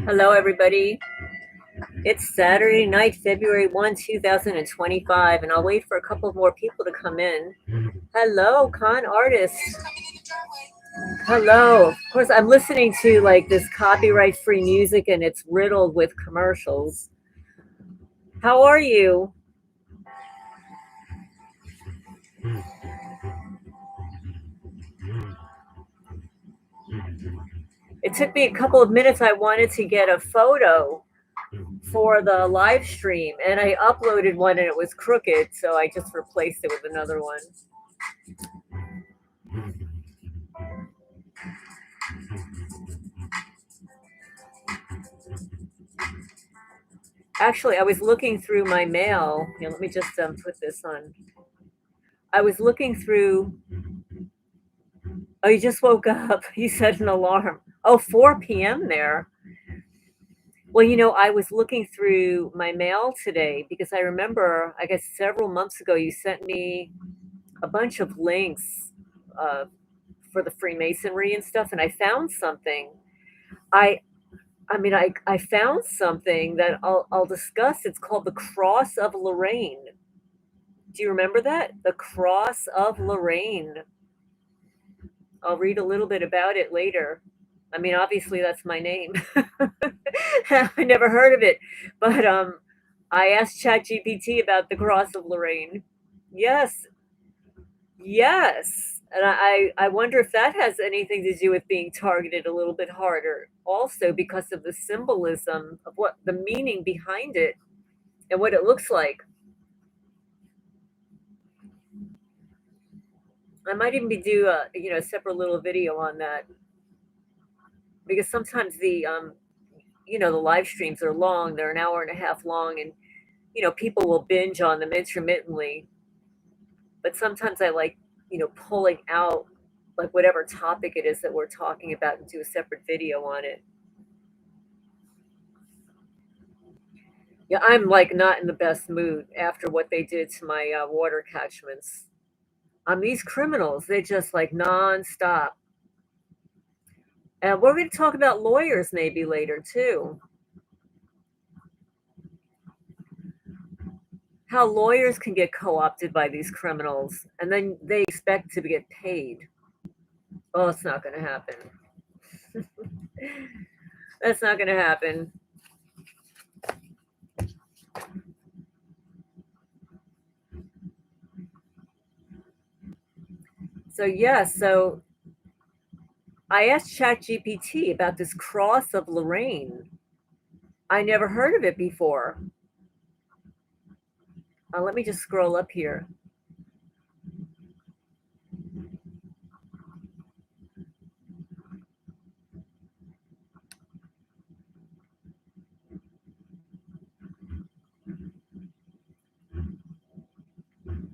Hello, everybody. It's Saturday night, February 1, 2025, and I'll wait for a couple more people to come in. Hello, con artist. Hello. Of course, I'm listening to like this copyright-free music and it's riddled with commercials. How are you? It took me a couple of minutes. I wanted to get a photo for the live stream and I uploaded one and it was crooked, so I just replaced it with another one. Actually, I was looking through my mail. Here, let me just put this on. I was looking through. Oh, you just woke up. You set an alarm. Oh, 4 p.m. there. Well, I was looking through my mail today because I remember, I guess several months ago, you sent me a bunch of links uh, for the Freemasonry and stuff, and I found something. I, I found something that I'll discuss. It's called the Cross of Lorraine. Do you remember that? The Cross of Lorraine. I'll read a little bit about it later. I mean, obviously that's my name. I never heard of it, but I asked ChatGPT about the Cross of Lorraine. Yes, yes, and I wonder if that has anything to do with being targeted a little bit harder. Also, because of the symbolism of what the meaning behind it and what it looks like. I might even do a separate little video on that because sometimes the live streams are long. They're an hour and a half long, and people will binge on them intermittently. But sometimes I like pulling out like whatever topic it is that we're talking about and do a separate video on it. Yeah, I'm like not in the best mood after what they did to my water catchments. These criminals, they just like nonstop. And we're going to talk about lawyers maybe later too. How lawyers can get co-opted by these criminals and then they expect to get paid. Oh, it's not going to happen. That's not going to happen. So I asked ChatGPT about this Cross of Lorraine. I never heard of it before. Let me just scroll up here.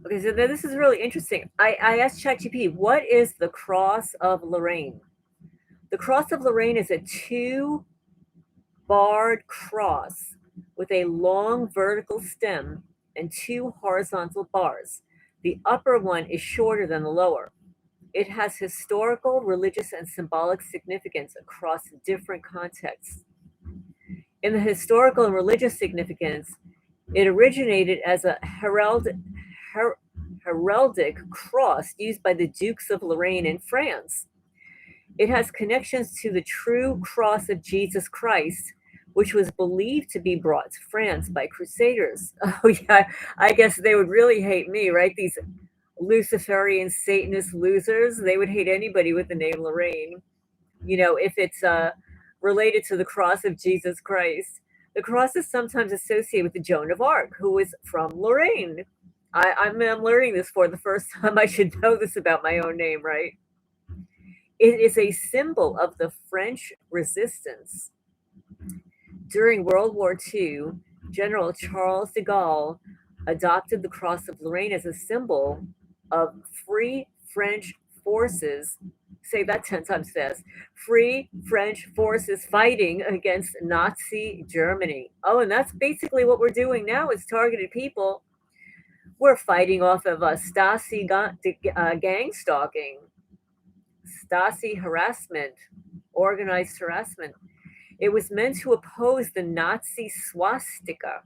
Okay, so this is really interesting. I asked ChatGPT, what is the Cross of Lorraine? The Cross of Lorraine is a two-barred cross with a long vertical stem and two horizontal bars. The upper one is shorter than the lower. It has historical, religious, and symbolic significance across different contexts. In the historical and religious significance, it originated as a heraldic cross used by the Dukes of Lorraine in France. It has connections to the true cross of Jesus Christ, which was believed to be brought to France by crusaders. Oh, yeah, I guess they would really hate me, right? These Luciferian Satanist losers, they would hate anybody with the name Lorraine. If it's related to the cross of Jesus Christ. The cross is sometimes associated with the Joan of Arc, who was from Lorraine. I'm learning this for the first time. I should know this about my own name, right? It is a symbol of the French resistance. During World War II, General Charles de Gaulle adopted the Cross of Lorraine as a symbol of free French forces. Say that 10 times fast. Free French forces fighting against Nazi Germany. Oh, and that's basically what we're doing now is targeted people. We're fighting off of a gang stalking, Stasi harassment, organized harassment. It was meant to oppose the Nazi swastika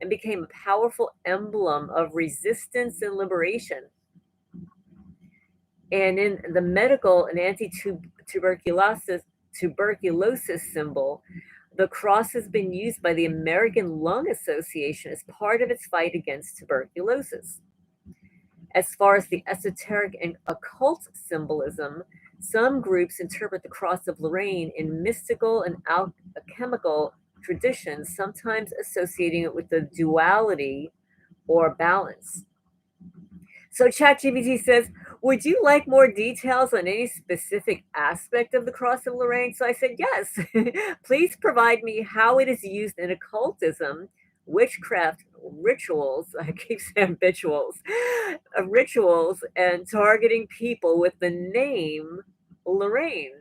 and became a powerful emblem of resistance and liberation. And in the medical and tuberculosis symbol, the cross has been used by the American Lung Association as part of its fight against tuberculosis. As far as the esoteric and occult symbolism, some groups interpret the Cross of Lorraine in mystical and alchemical traditions, sometimes associating it with the duality or balance. So ChatGPT says, would you like more details on any specific aspect of the Cross of Lorraine? So I said, yes. Please provide me how it is used in occultism, witchcraft, rituals, I keep saying rituals, and targeting people with the name Lorraine.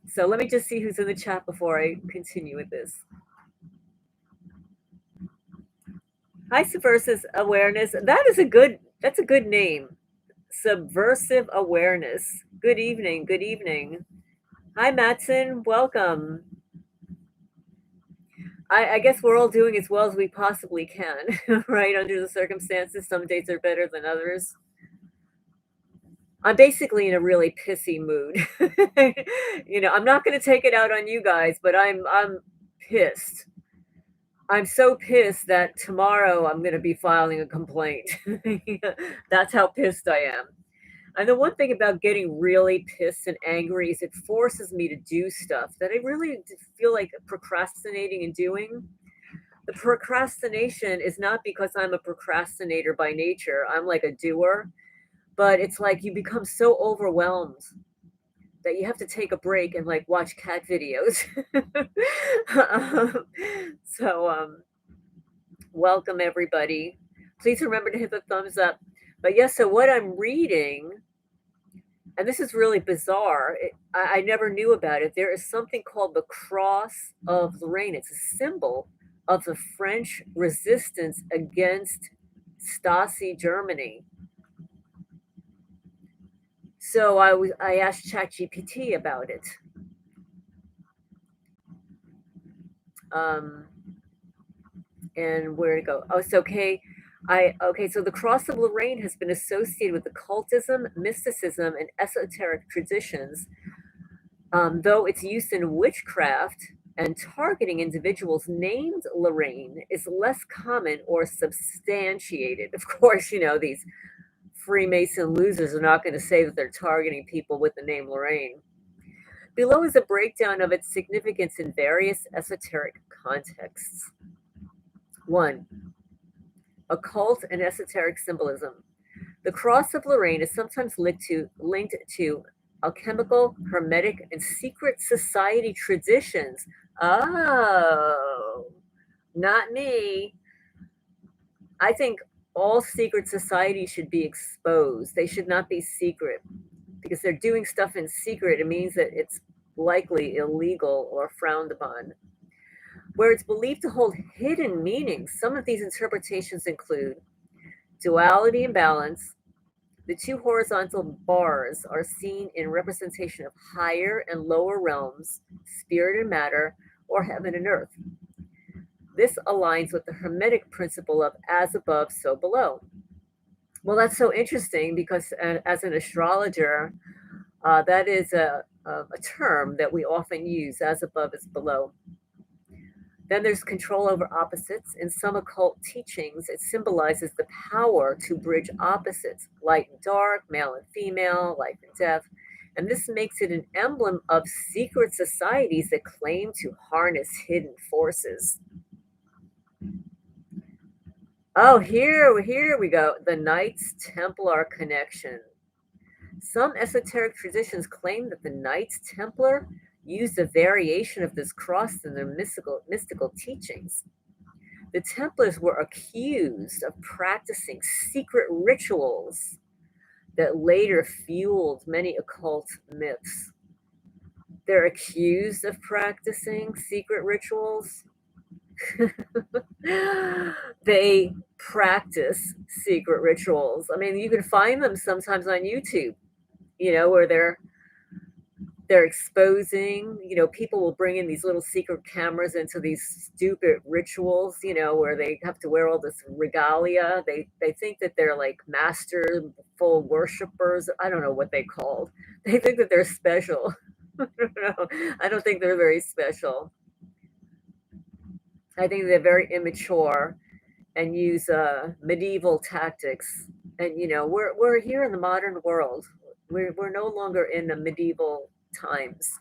So let me just see who's in the chat before I continue with this. Hi, Subversive Awareness. That's a good name. Subversive Awareness. Good evening. Good evening. Hi, Matson. Welcome. I guess we're all doing as well as we possibly can, right? Under the circumstances, some days are better than others. I'm basically in a really pissy mood. I'm not going to take it out on you guys, but I'm pissed. I'm so pissed that tomorrow I'm going to be filing a complaint. That's how pissed I am. And the one thing about getting really pissed and angry is it forces me to do stuff that I really feel like procrastinating and doing. The procrastination is not because I'm a procrastinator by nature. I'm like a doer, but it's like you become so overwhelmed that you have to take a break and like watch cat videos. Welcome everybody. Please remember to hit the thumbs up. But yes, so what I'm reading, and this is really bizarre. I never knew about it. There is something called the Cross of Lorraine. It's a symbol of the French resistance against Stasi Germany. So I asked ChatGPT about it. And where to go? Oh, it's okay. So the Cross of Lorraine has been associated with occultism, mysticism, and esoteric traditions. Though its use in witchcraft and targeting individuals named Lorraine is less common or substantiated. Of course, these Freemason losers are not going to say that they're targeting people with the name Lorraine. Below is a breakdown of its significance in various esoteric contexts. 1. Occult and esoteric symbolism. The Cross of Lorraine is sometimes linked to alchemical, hermetic, and secret society traditions. Oh, not me. I think all secret societies should be exposed. They should not be secret because they're doing stuff in secret. It means that it's likely illegal or frowned upon. Where it's believed to hold hidden meanings, some of these interpretations include duality and balance. The two horizontal bars are seen in representation of higher and lower realms, spirit and matter, or heaven and earth. This aligns with the Hermetic principle of as above, so below. Well, that's so interesting because as an astrologer, that is a term that we often use, as above is below. Then there's control over opposites. In some occult teachings, it symbolizes the power to bridge opposites, light and dark, male and female, life and death. And this makes it an emblem of secret societies that claim to harness hidden forces. Oh, here we go. The Knights Templar connection. Some esoteric traditions claim that the Knights Templar used a variation of this cross in their mystical teachings. The Templars were accused of practicing secret rituals that later fueled many occult myths. They're accused of practicing secret rituals. They practice secret rituals. I mean, you can find them sometimes on YouTube, where they're exposing, people will bring in these little secret cameras into these stupid rituals, where they have to wear all this regalia. They think that they're like masterful worshipers. I don't know what they called. They think that they're special. I don't know. I don't think they're very special. I think they're very immature and use medieval tactics. And we're here in the modern world. We're no longer in the medieval times.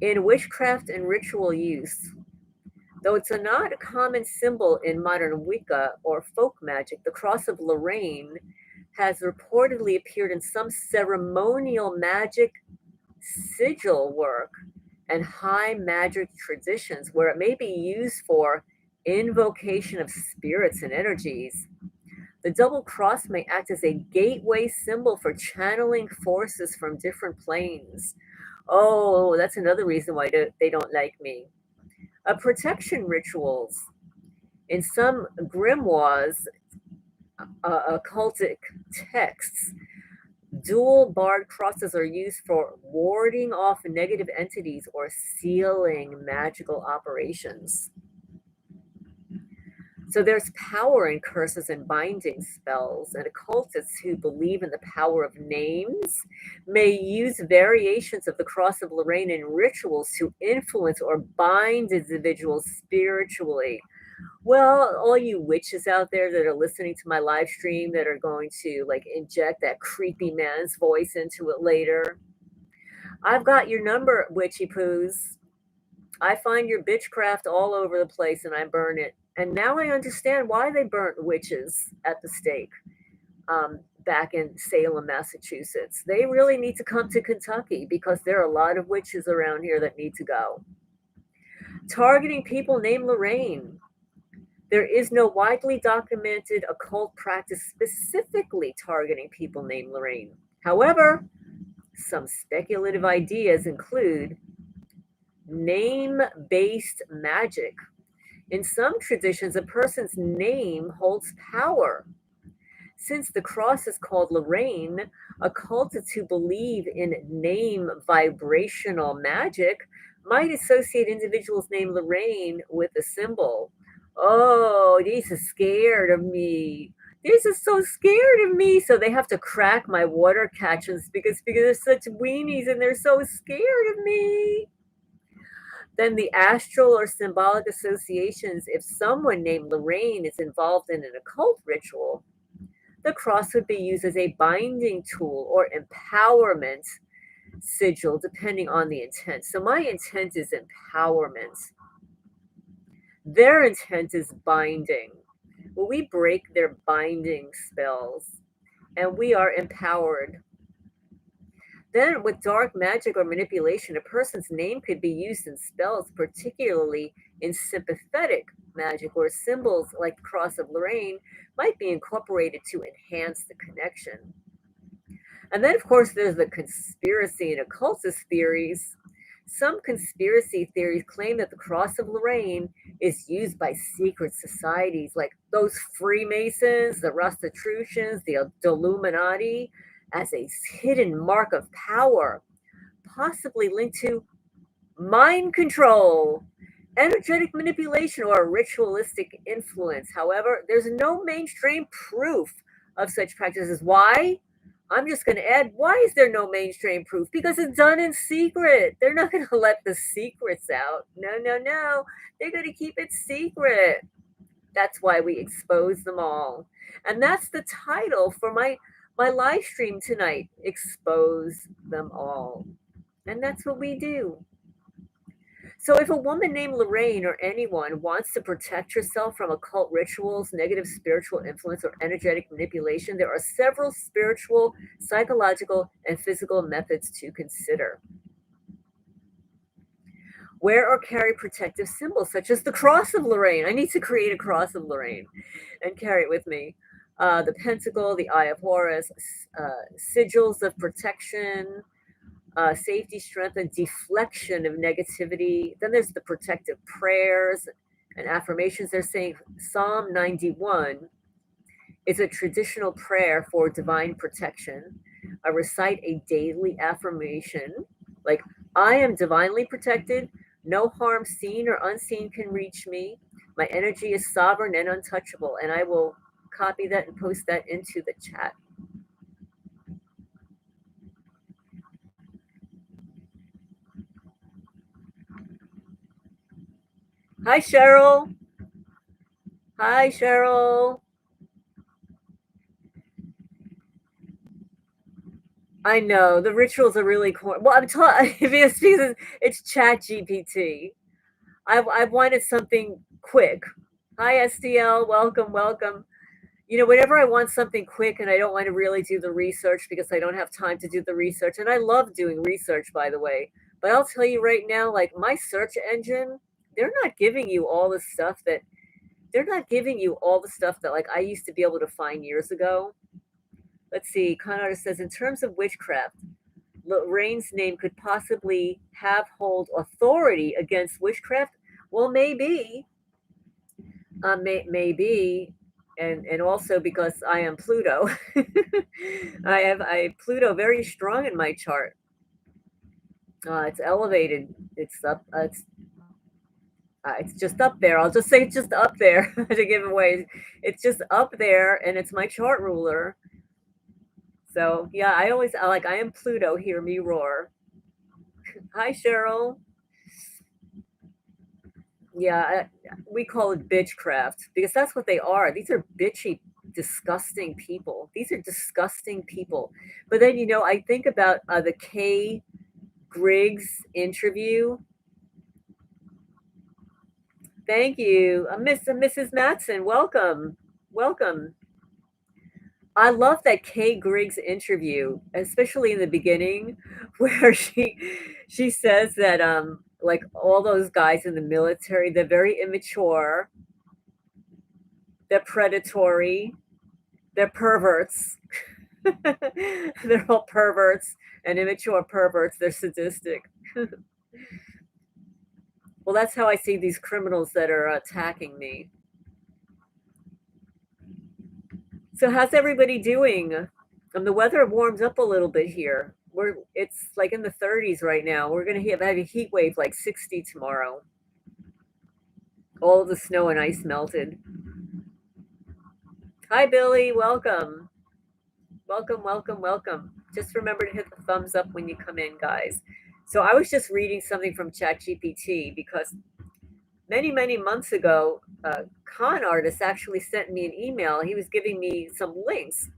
In witchcraft and ritual use, though it's not a common symbol in modern Wicca or folk magic, the Cross of Lorraine has reportedly appeared in some ceremonial magic sigil work and high magic traditions where it may be used for invocation of spirits and energies. The double cross may act as a gateway symbol for channeling forces from different planes. Oh, that's another reason why they don't like me. Protection rituals. In some grimoires, occultic texts, dual barred crosses are used for warding off negative entities or sealing magical operations. So there's power in curses and binding spells, and occultists who believe in the power of names may use variations of the Cross of Lorraine in rituals to influence or bind individuals spiritually. Well, all you witches out there that are listening to my live stream that are going to like inject that creepy man's voice into it later, I've got your number, witchy poos. I find your bitchcraft all over the place and I burn it. And now I understand why they burnt witches at the stake back in Salem, Massachusetts. They really need to come to Kentucky because there are a lot of witches around here that need to go. Targeting people named Lorraine. There is no widely documented occult practice specifically targeting people named Lorraine. However, some speculative ideas include name-based magic. In some traditions, a person's name holds power. Since the cross is called Lorraine, occultists who believe in name vibrational magic might associate individuals named Lorraine with a symbol. Oh, these are scared of me. These are so scared of me. So they have to crack my water catchers because they're such weenies and they're so scared of me. Then the astral or symbolic associations, if someone named Lorraine is involved in an occult ritual, the cross would be used as a binding tool or empowerment sigil, depending on the intent. So my intent is empowerment. Their intent is binding. Well, we break their binding spells and we are empowered. Then, with dark magic or manipulation, a person's name could be used in spells, particularly in sympathetic magic, where symbols like the Cross of Lorraine might be incorporated to enhance the connection. And then, of course, there's the conspiracy and occultist theories. Some conspiracy theories claim that the Cross of Lorraine is used by secret societies like those Freemasons, the Rosicrucians, the Illuminati, as a hidden mark of power, possibly linked to mind control, energetic manipulation, or ritualistic influence. However, there's no mainstream proof of such practices. Why? I'm just going to add, why is there no mainstream proof? Because it's done in secret. They're not going to let the secrets out. No, no, no. They're going to keep it secret. That's why we expose them all. And that's the title for my live stream tonight, Expose Them All. And that's what we do. So if a woman named Lorraine or anyone wants to protect herself from occult rituals, negative spiritual influence, or energetic manipulation, there are several spiritual, psychological, and physical methods to consider. Wear or carry protective symbols such as the Cross of Lorraine. I need to create a Cross of Lorraine and carry it with me. The Pentacle, the Eye of Horus, sigils of protection, safety, strength, and deflection of negativity. Then there's the protective prayers and affirmations. They're saying Psalm 91 is a traditional prayer for divine protection. I recite a daily affirmation like, I am divinely protected. No harm seen or unseen can reach me. My energy is sovereign and untouchable. And I will copy that and post that into the chat. Hi, Cheryl. Hi, Cheryl. I know the rituals are really cool. Well, I'm talking because it's Chat GPT. I wanted something quick. Hi, SDL. Welcome, welcome. Whenever I want something quick and I don't want to really do the research because I don't have time to do the research, and I love doing research, by the way, but I'll tell you right now, like my search engine, they're not giving you all the stuff that like I used to be able to find years ago. Let's see. Con artist says, in terms of witchcraft, Lorraine's name could possibly have hold authority against witchcraft. Well, maybe, maybe, and also because I am Pluto, I Pluto very strong in my chart. It's elevated. It's up. It's just up there. I'll just say it's just up there to give away. It's just up there, and it's my chart ruler. So yeah, I am Pluto. Hear me roar. Hi, Cheryl. Yeah, we call it bitchcraft because that's what they are. These are bitchy, disgusting people. These are disgusting people. But then, I think about the Kay Griggs interview. Thank you. Mrs. Matson, welcome. Welcome. I love that Kay Griggs interview, especially in the beginning, where she says that like all those guys in the military, they're very immature, they're predatory, they're perverts. They're all perverts and immature perverts. They're sadistic. Well, that's how I see these criminals that are attacking me. So, how's everybody doing? The weather warms up a little bit here. It's like in the 30s right now. We're gonna have a heat wave like 60 tomorrow. All of the snow and ice melted. Hi, Billy. Welcome. Welcome, welcome, welcome. Just remember to hit the thumbs up when you come in, guys. So I was just reading something from ChatGPT because many, many months ago, con artist actually sent me an email. He was giving me some links,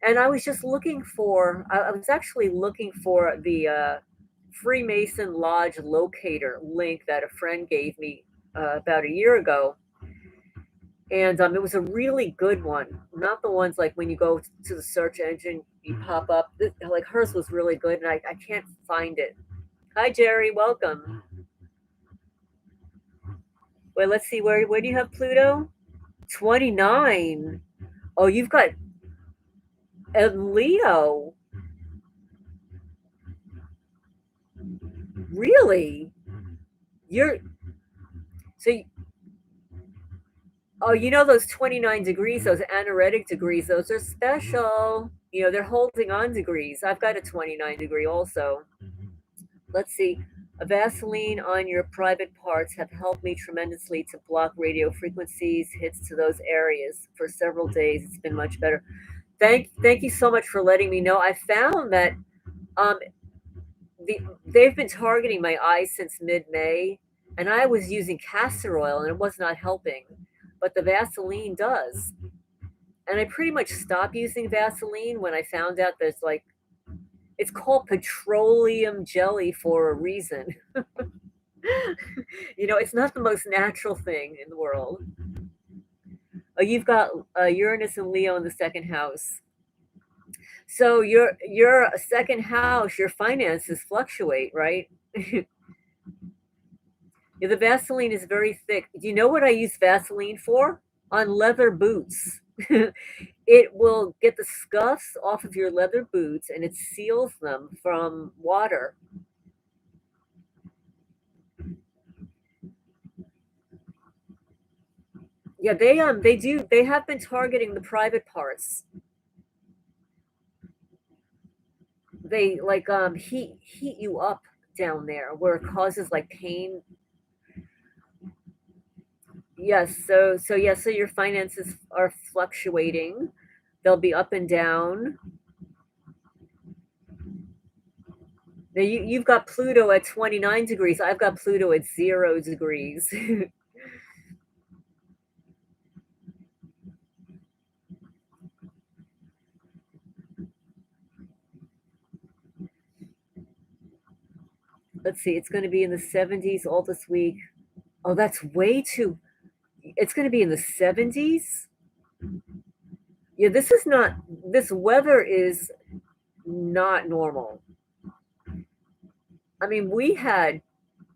and I was just looking for. I was actually looking for the Freemason Lodge locator link that a friend gave me about a year ago, and it was a really good one. Not the ones like when you go to the search engine, you pop up. Like hers was really good, and I can't find it. Hi, Jerry. Welcome. Wait, let's see. Where do you have Pluto? 29. Oh, you've got a Leo. Really? You're so. Oh, those 29 degrees, those anoretic degrees, those are special. They're holding on degrees. I've got a 29 degree also. Let's see. A Vaseline on your private parts have helped me tremendously to block radio frequencies hits to those areas for several days. It's been much better. Thank you so much for letting me know. I found that um they've been targeting my eyes since mid-May, and I was using castor oil and it was not helping, but the Vaseline does. And I pretty much stopped using Vaseline when I found out there's like it's called petroleum jelly for a reason. It's not the most natural thing in the world. Oh, you've got Uranus and Leo in the second house. So your second house, your finances fluctuate, right? Yeah, the Vaseline is very thick. Do you know what I use Vaseline for? On leather boots. It will get the scuffs off of your leather boots and it seals them from water. Yeah, they have been targeting the private parts. They like heat you up down there where it causes like pain. Yes, so your finances are fluctuating. They'll be up and down. Now you've got Pluto at 29 degrees. I've got Pluto at 0 degrees. Let's see, it's going to be in the 70s all this week. Oh, that's way too. It's going to be in the 70s? Yeah, this is not, this weather is not normal. I mean, we had,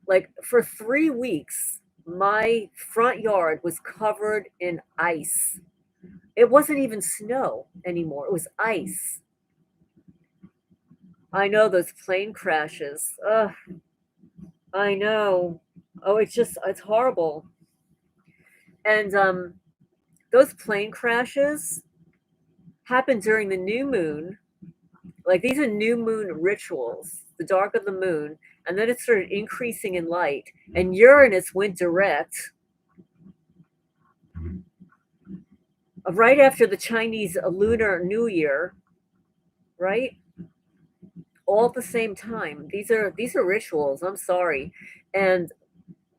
like, for 3 weeks, my front yard was covered in ice. It wasn't even snow anymore, it was ice. I know those plane crashes. Ugh, I know. Oh, it's horrible. And those plane crashes happen during the new moon. Like these are new moon rituals, the dark of the moon, and then it started increasing in light. And Uranus went direct right after the Chinese Lunar New Year, right? All at the same time. These are rituals. I'm sorry, and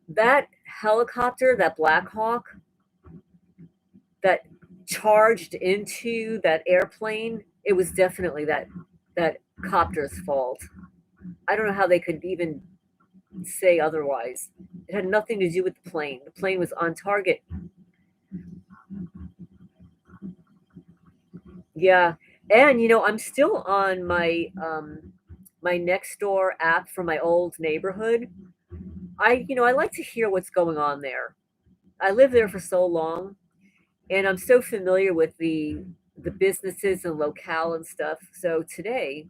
that helicopter, that Black Hawk, that charged into that airplane, it was definitely that copter's fault. I don't know how they could even say otherwise. It had nothing to do with the plane. The plane was on target. Yeah, and I'm still on my next door app for my old neighborhood. I like to hear what's going on there. I lived there for so long, and I'm so familiar with the businesses and locale and stuff. So today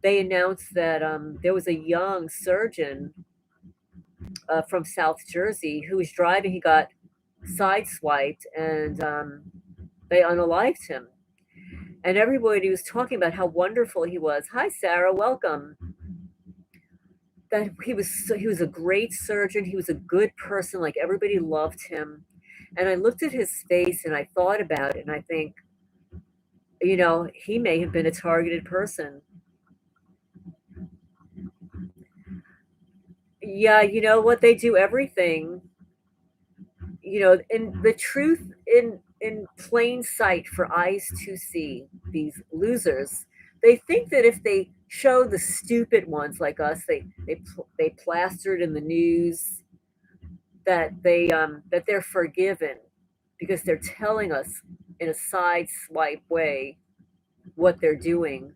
they announced that there was a young surgeon from South Jersey who was driving. He got sideswiped, and they unalived him. And everybody was talking about how wonderful he was. Hi, Sarah, welcome. That he was a great surgeon. He was a good person. Like everybody loved him. And I looked at his face and I thought about it, and I think, he may have been a targeted person. Yeah, you know what? They do everything, and the truth in plain sight for eyes to see. These losers, they think that if they show the stupid ones like us, they plastered in the news, that they're forgiven because they're telling us in a side swipe way what they're doing,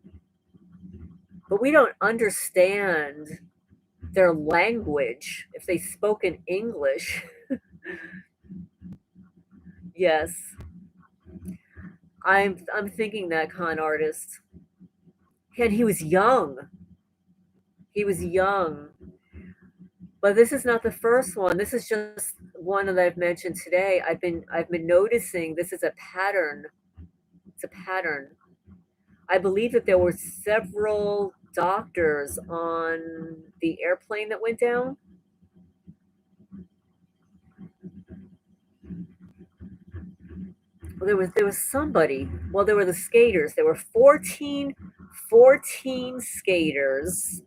but we don't understand their language. If they spoke in English, yes, I'm thinking that con artist. And he was young. He was young. But this is not the first one. This is just one that I've mentioned today. I've been noticing this is a pattern. It's a pattern. I believe that there were several doctors on the airplane that went down. Well, there was somebody. Well, there were the skaters. There were 14 skaters.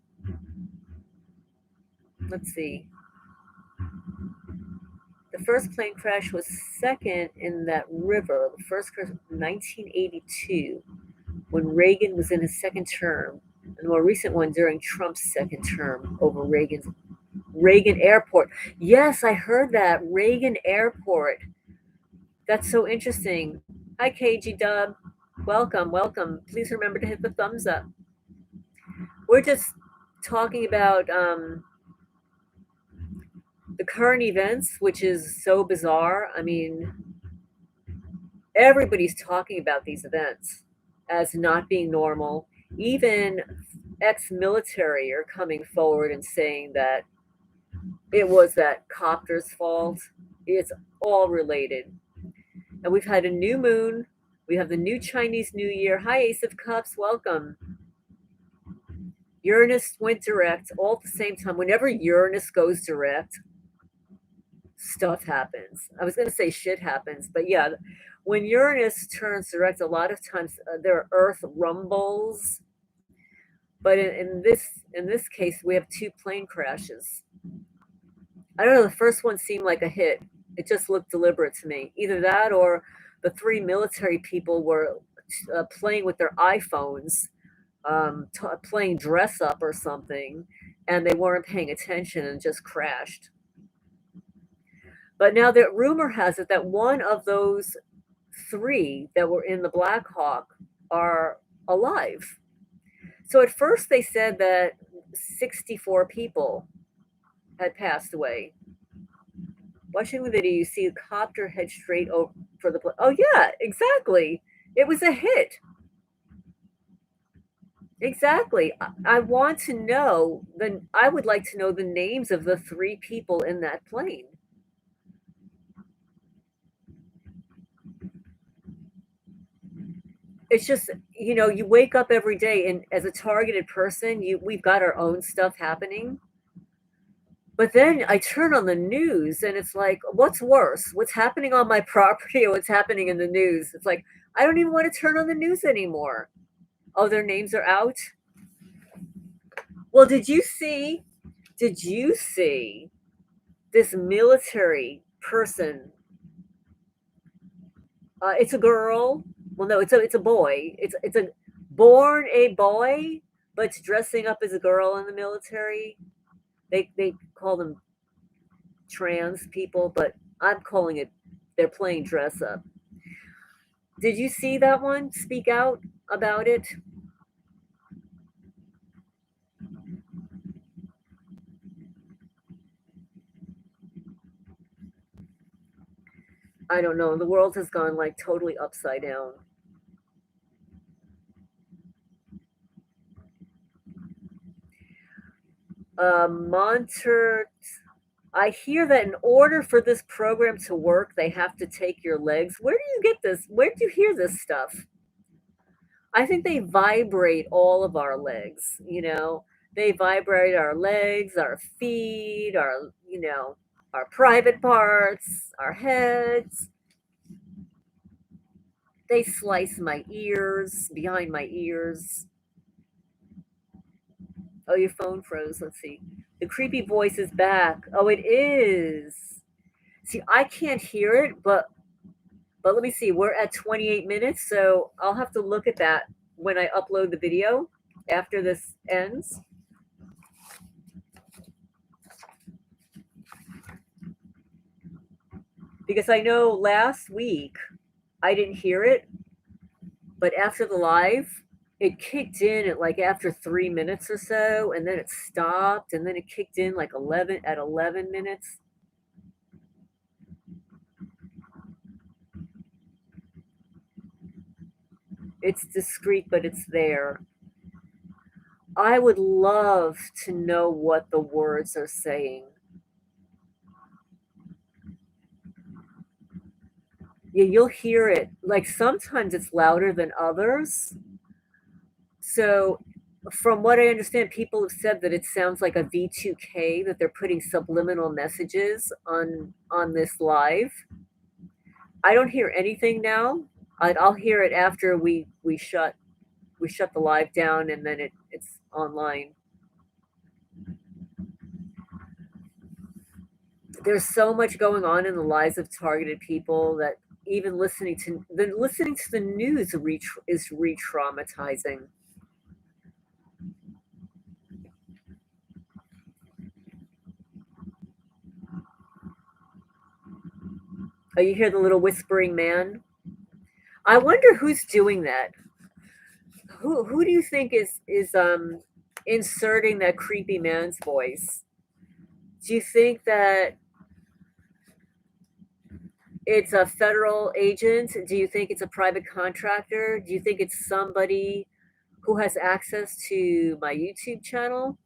Let's see. The first plane crash was second in that river. The first crash was 1982 when Reagan was in his second term, and the more recent one during Trump's second term over Reagan Airport. Yes, I heard that. Reagan Airport. That's so interesting. Hi, KG Dub. Welcome, welcome. Please remember to hit the thumbs up. We're just talking about the current events, which is so bizarre. I mean, everybody's talking about these events as not being normal. Even ex-military are coming forward and saying that it was that copter's fault. It's all related. And we've had a new moon. We have the new Chinese New Year. Hi, Ace of Cups. Welcome. Uranus went direct all at the same time. Whenever Uranus goes direct, stuff happens. I was going to say shit happens, but yeah, when Uranus turns direct, a lot of times there are Earth rumbles. But in this case, we have two plane crashes. I don't know. The first one seemed like a hit. It just looked deliberate to me. Either that, or the three military people were playing with their iPhones, playing dress up or something, and they weren't paying attention and just crashed. But now the rumor has it that one of those three that were in the Black Hawk are alive. So at first they said that 64 people had passed away. Watching the video, you see a copter head straight over for the plane. Oh yeah, exactly. It was a hit. Exactly. I want to know I would like to know the names of the three people in that plane. It's just, you wake up every day and as a targeted person, we've got our own stuff happening. But then I turn on the news and it's like, what's worse? What's happening on my property or what's happening in the news? It's like, I don't even want to turn on the news anymore. Oh, their names are out? Well, did you see this military person? It's a girl. Well, no, it's a boy. It's a born a boy, but it's dressing up as a girl in the military. They call them trans people, but I'm calling it they're playing dress up. Did you see that one? Speak out about it. I don't know. The world has gone like totally upside down. Monter, I hear that in order for this program to work, they have to take your legs. Where do you get this? Where do you hear this stuff? I think they vibrate all of our legs, They vibrate our legs, our feet, our private parts, our heads. They slice my ears, behind my ears. Oh, your phone froze. Let's see. The creepy voice is back. Oh, it is. See, I can't hear it, but let me see. We're at 28 minutes, so I'll have to look at that when I upload the video after this ends. Because I know last week I didn't hear it, but after the live, it kicked in at like after 3 minutes or so, and then it stopped, and then it kicked in like 11 minutes. It's discreet, but it's there. I would love to know what the words are saying. Yeah, you'll hear it. Like sometimes it's louder than others. So, from what I understand, people have said that it sounds like a V2K, that they're putting subliminal messages on this live. I don't hear anything now. I'll hear it after we shut the live down and then it's online. There's so much going on in the lives of targeted people that even listening to the news is re-traumatizing. Oh, you hear the little whispering man? I wonder who's doing that. Who do you think is inserting that creepy man's voice? Do you think that It's a federal agent? Do you think it's a private contractor? Do you think it's somebody who has access to my YouTube channel?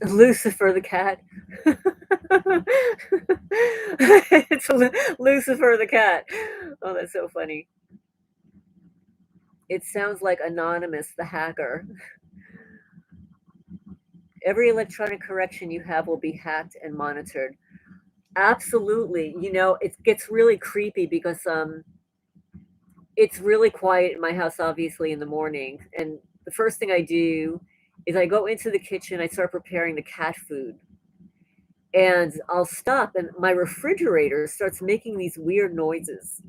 Lucifer the cat. It's Lucifer the cat. Oh, that's so funny. It sounds like Anonymous the hacker. Every electronic correction you have will be hacked and monitored. Absolutely. It gets really creepy because it's really quiet in my house, obviously, in the morning. And the first thing I do is I go into the kitchen, I start preparing the cat food. And I'll stop, and my refrigerator starts making these weird noises.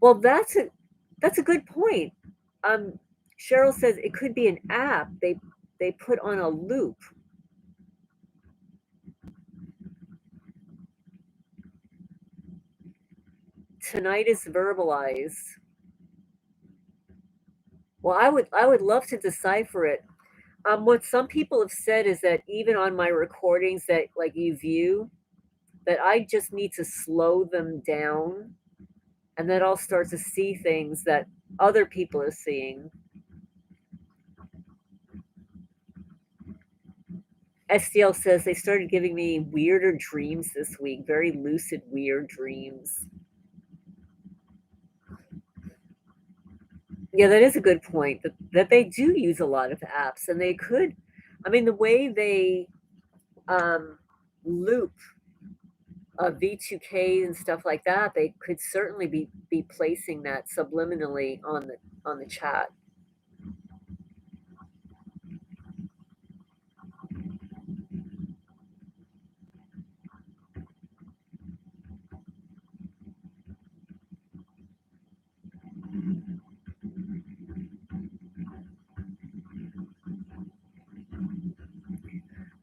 Well, that's a good point. Um, Cheryl says it could be an app they put on a loop. Tinnitus verbalized. Well, I would love to decipher it. What some people have said is that even on my recordings that like you view, that I just need to slow them down, and then I'll start to see things that other people are seeing. SDL says they started giving me weirder dreams this week, very lucid, weird dreams. Yeah, that is a good point. That they do use a lot of apps, and they could. I mean, the way they um, loop V2K and stuff like that, they could certainly be placing that subliminally on the chat.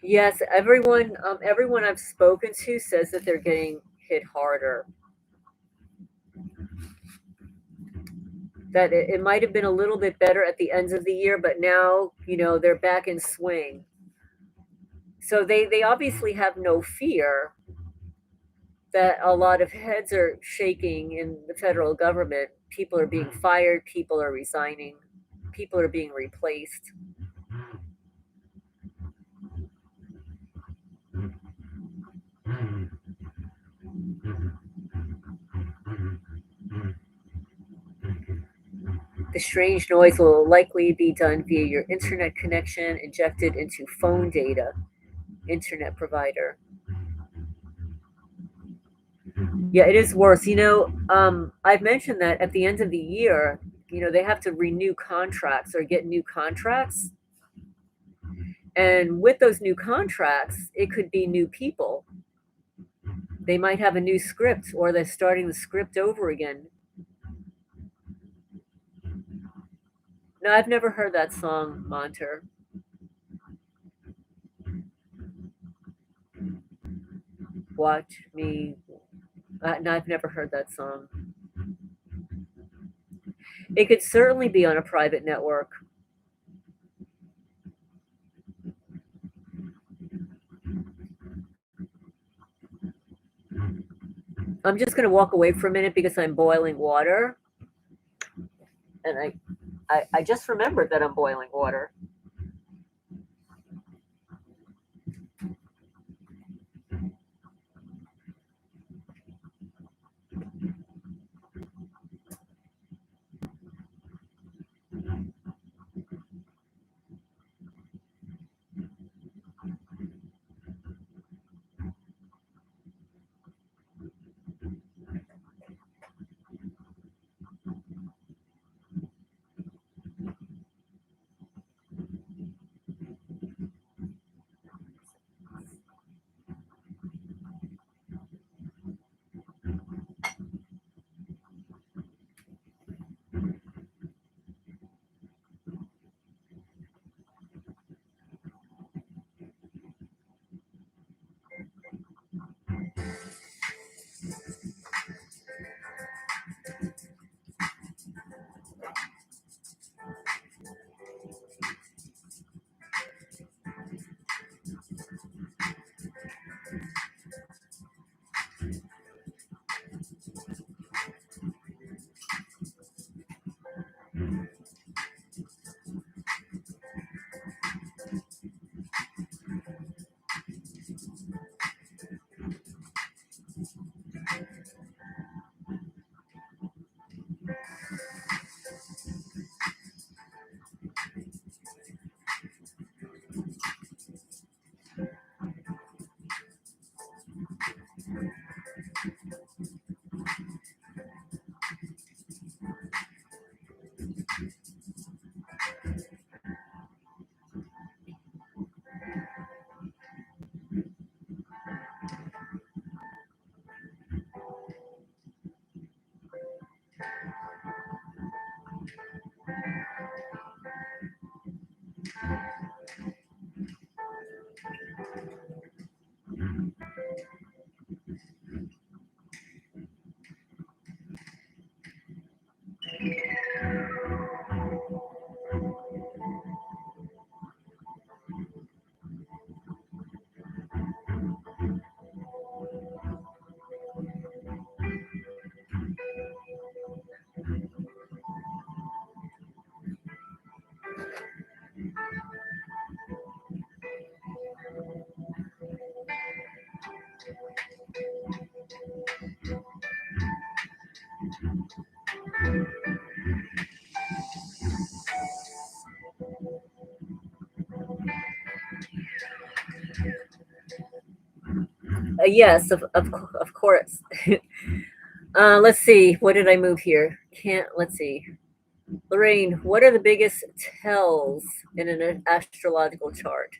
Yes, everyone I've spoken to says that they're getting hit harder. That it might have been a little bit better at the ends of the year, but now they're back in swing. So they obviously have no fear that a lot of heads are shaking in the federal government. People are being fired, people are resigning, people are being replaced. The strange noise will likely be done via your internet connection injected into phone data, internet provider. Yeah, it is worse. I've mentioned that at the end of the year, they have to renew contracts or get new contracts. And with those new contracts, it could be new people. They might have a new script or they're starting the script over again. No, I've never heard that song, Monter. Watch me. No, I've never heard that song. It could certainly be on a private network. I'm just going to walk away for a minute because I'm boiling water. And I just remembered that I'm boiling water. Yes, of course. Let's see. What did I move here? Can't. Let's see. Lorraine, what are the biggest tells in an astrological chart?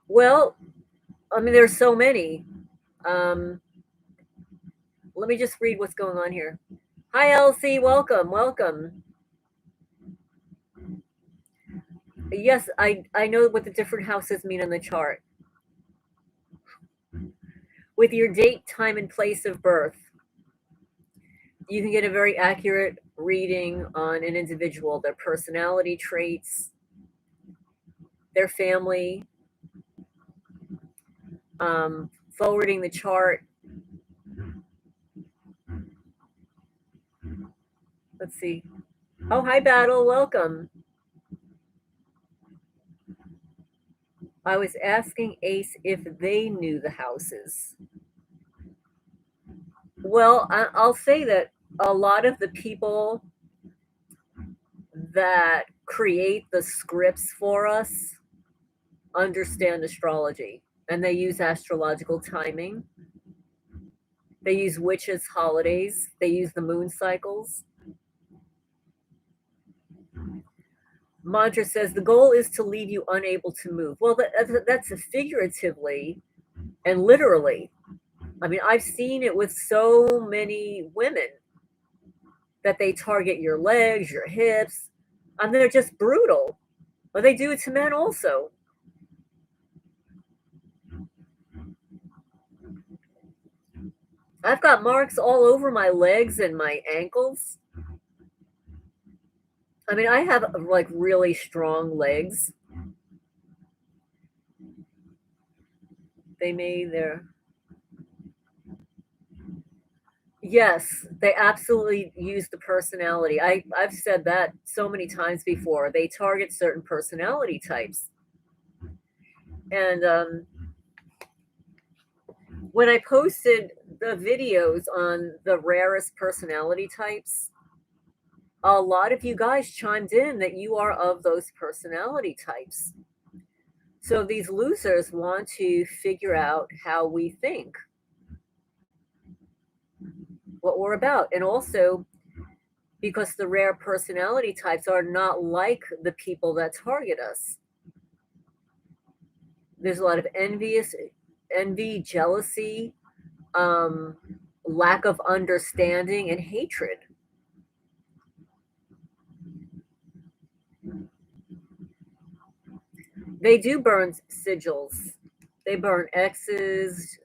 Well, I mean, there's so many. Um, Let me just read what's going on here. Hi, Elsie. Welcome. Welcome. Yes, I know what the different houses mean in the chart. With your date, time, and place of birth, you can get a very accurate reading on an individual, their personality traits, their family. Forwarding the chart. Let's see. Oh, hi, Battle. Welcome. I was asking Ace if they knew the houses. Well, I'll say that a lot of the people that create the scripts for us understand astrology, and they use astrological timing. They use witches' holidays. They use the moon cycles. Mantra says the goal is to leave you unable to move. Well, that's a figuratively and literally. I mean, I've seen it with so many women that they target your legs, your hips, and they're just brutal. But they do it to men also. I've got marks all over my legs and my ankles. I mean, I have like really strong legs. They made their. Yes, they absolutely use the personality. I've said that so many times before. They target certain personality types. And when I posted the videos on the rarest personality types, a lot of you guys chimed in that you are of those personality types. So these losers want to figure out how we think, what we're about, and also because the rare personality types are not like the people that target us. There's a lot of envy, jealousy, um, lack of understanding, and hatred. They do burn sigils. They burn X's,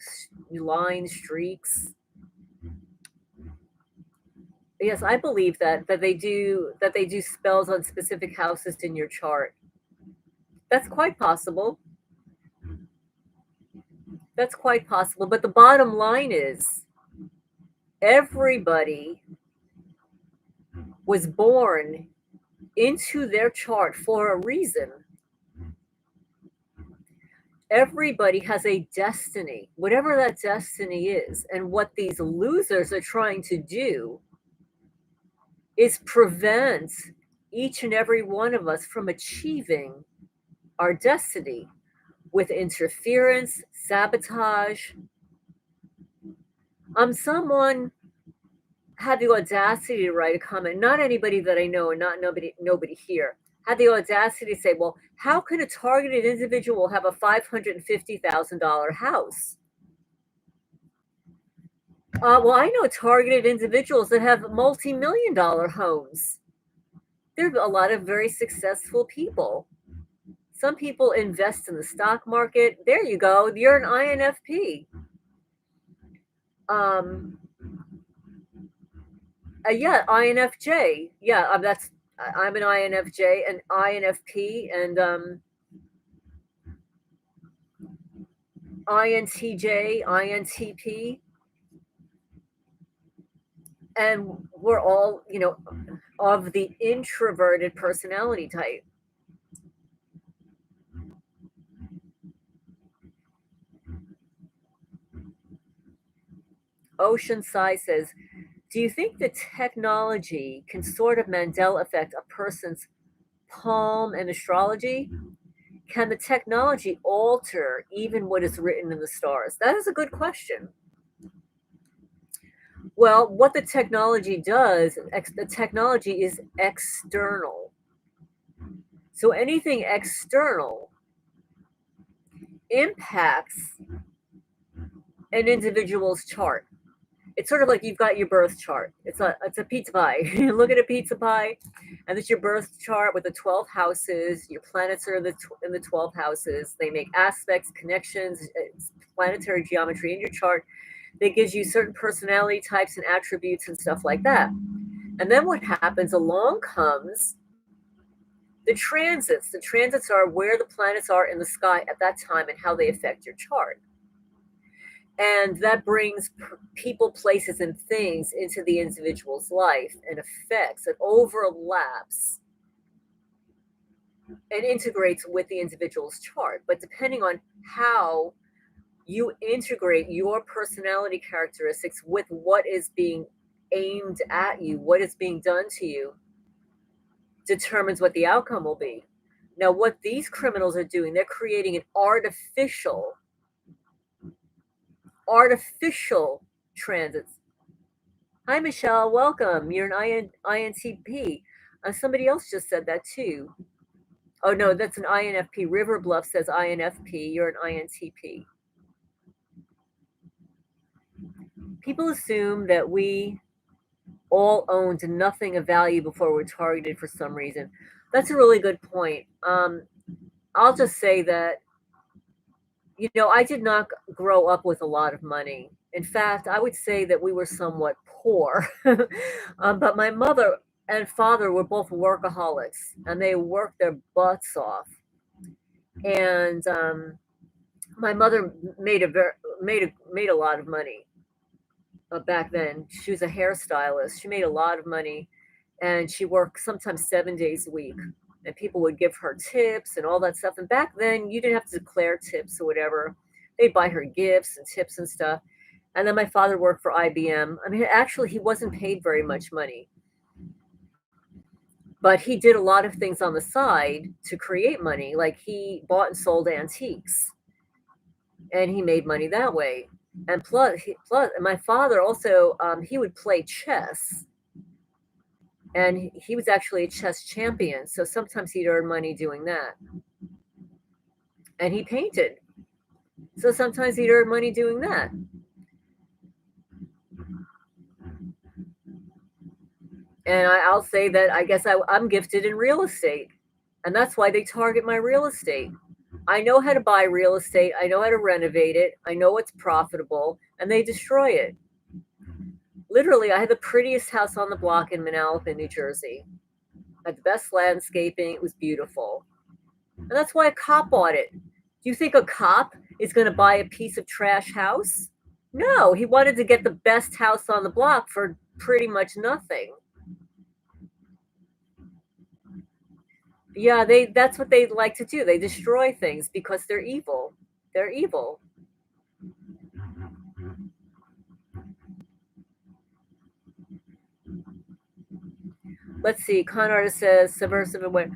lines, streaks. Yes, I believe that they do spells on specific houses in your chart. That's quite possible. That's quite possible. But the bottom line is everybody was born into their chart for a reason. Everybody has a destiny, whatever that destiny is. And what these losers are trying to do is prevent each and every one of us from achieving our destiny with interference, sabotage. Someone had the audacity to write a comment. Not anybody that I know, and not nobody here had the audacity to say, "Well, how can a targeted individual have a $550,000 house?" Well, I know targeted individuals that have multi-million-dollar homes. There are a lot of very successful people. Some people invest in the stock market. There you go. You're an INFP. Um, yeah, INFJ. Yeah, I'm an INFJ, an INFP, and INTJ, INTP, and we're all, of the introverted personality type. Oceanside says, Do you think that technology can sort of Mandela affect a person's palm and astrology? Can the technology alter even what is written in the stars? That is a good question. Well, what the technology does, the technology is external. So anything external impacts an individual's chart. It's sort of like you've got your birth chart. It's a pizza pie. You look at a pizza pie, and it's your birth chart with the 12 houses. Your planets are in the 12 houses. They make aspects, connections, it's planetary geometry in your chart that gives you certain personality types and attributes and stuff like that. And then what happens? Along comes the transits. The transits are where the planets are in the sky at that time and how they affect your chart. And that brings people, places, and things into the individual's life and affects, it overlaps and integrates with the individual's chart. But depending on how you integrate your personality characteristics with what is being aimed at you, what is being done to you, determines what the outcome will be. Now, what these criminals are doing, they're creating an artificial transits. Hi, Michelle. Welcome. You're an INTP. Somebody else just said that too. Oh, no, that's an INFP. River Bluff says INFP. You're an INTP. People assume that we all owned nothing of value before we're targeted for some reason. That's a really good point. I'll just say that, I did not grow up with a lot of money. In fact, I would say that we were somewhat poor. But my mother and father were both workaholics, and they worked their butts off. And my mother made a lot of money back then. She was a hairstylist. She made a lot of money, and she worked sometimes 7 days a week. And people would give her tips and all that stuff. And back then, you didn't have to declare tips or whatever. They'd buy her gifts and tips and stuff. And then my father worked for IBM. I mean, actually, he wasn't paid very much money, but he did a lot of things on the side to create money. Like he bought and sold antiques, and he made money that way. And plus, my father also he would play chess, and he was actually a chess champion. So sometimes he'd earn money doing that. And he painted, so sometimes he'd earn money doing that. And I'll say that I guess I'm gifted in real estate, and that's why they target my real estate. I know how to buy real estate. I know how to renovate it. I know it's profitable, and they destroy it. Literally, I had the prettiest house on the block in Manalapan, New Jersey. I had the best landscaping. It was beautiful. And that's why a cop bought it. Do you think a cop is going to buy a piece of trash house? No, he wanted to get the best house on the block for pretty much nothing. Yeah, that's what they like to do. They destroy things because they're evil. They're evil. Let's see. Con artist says subversive and what?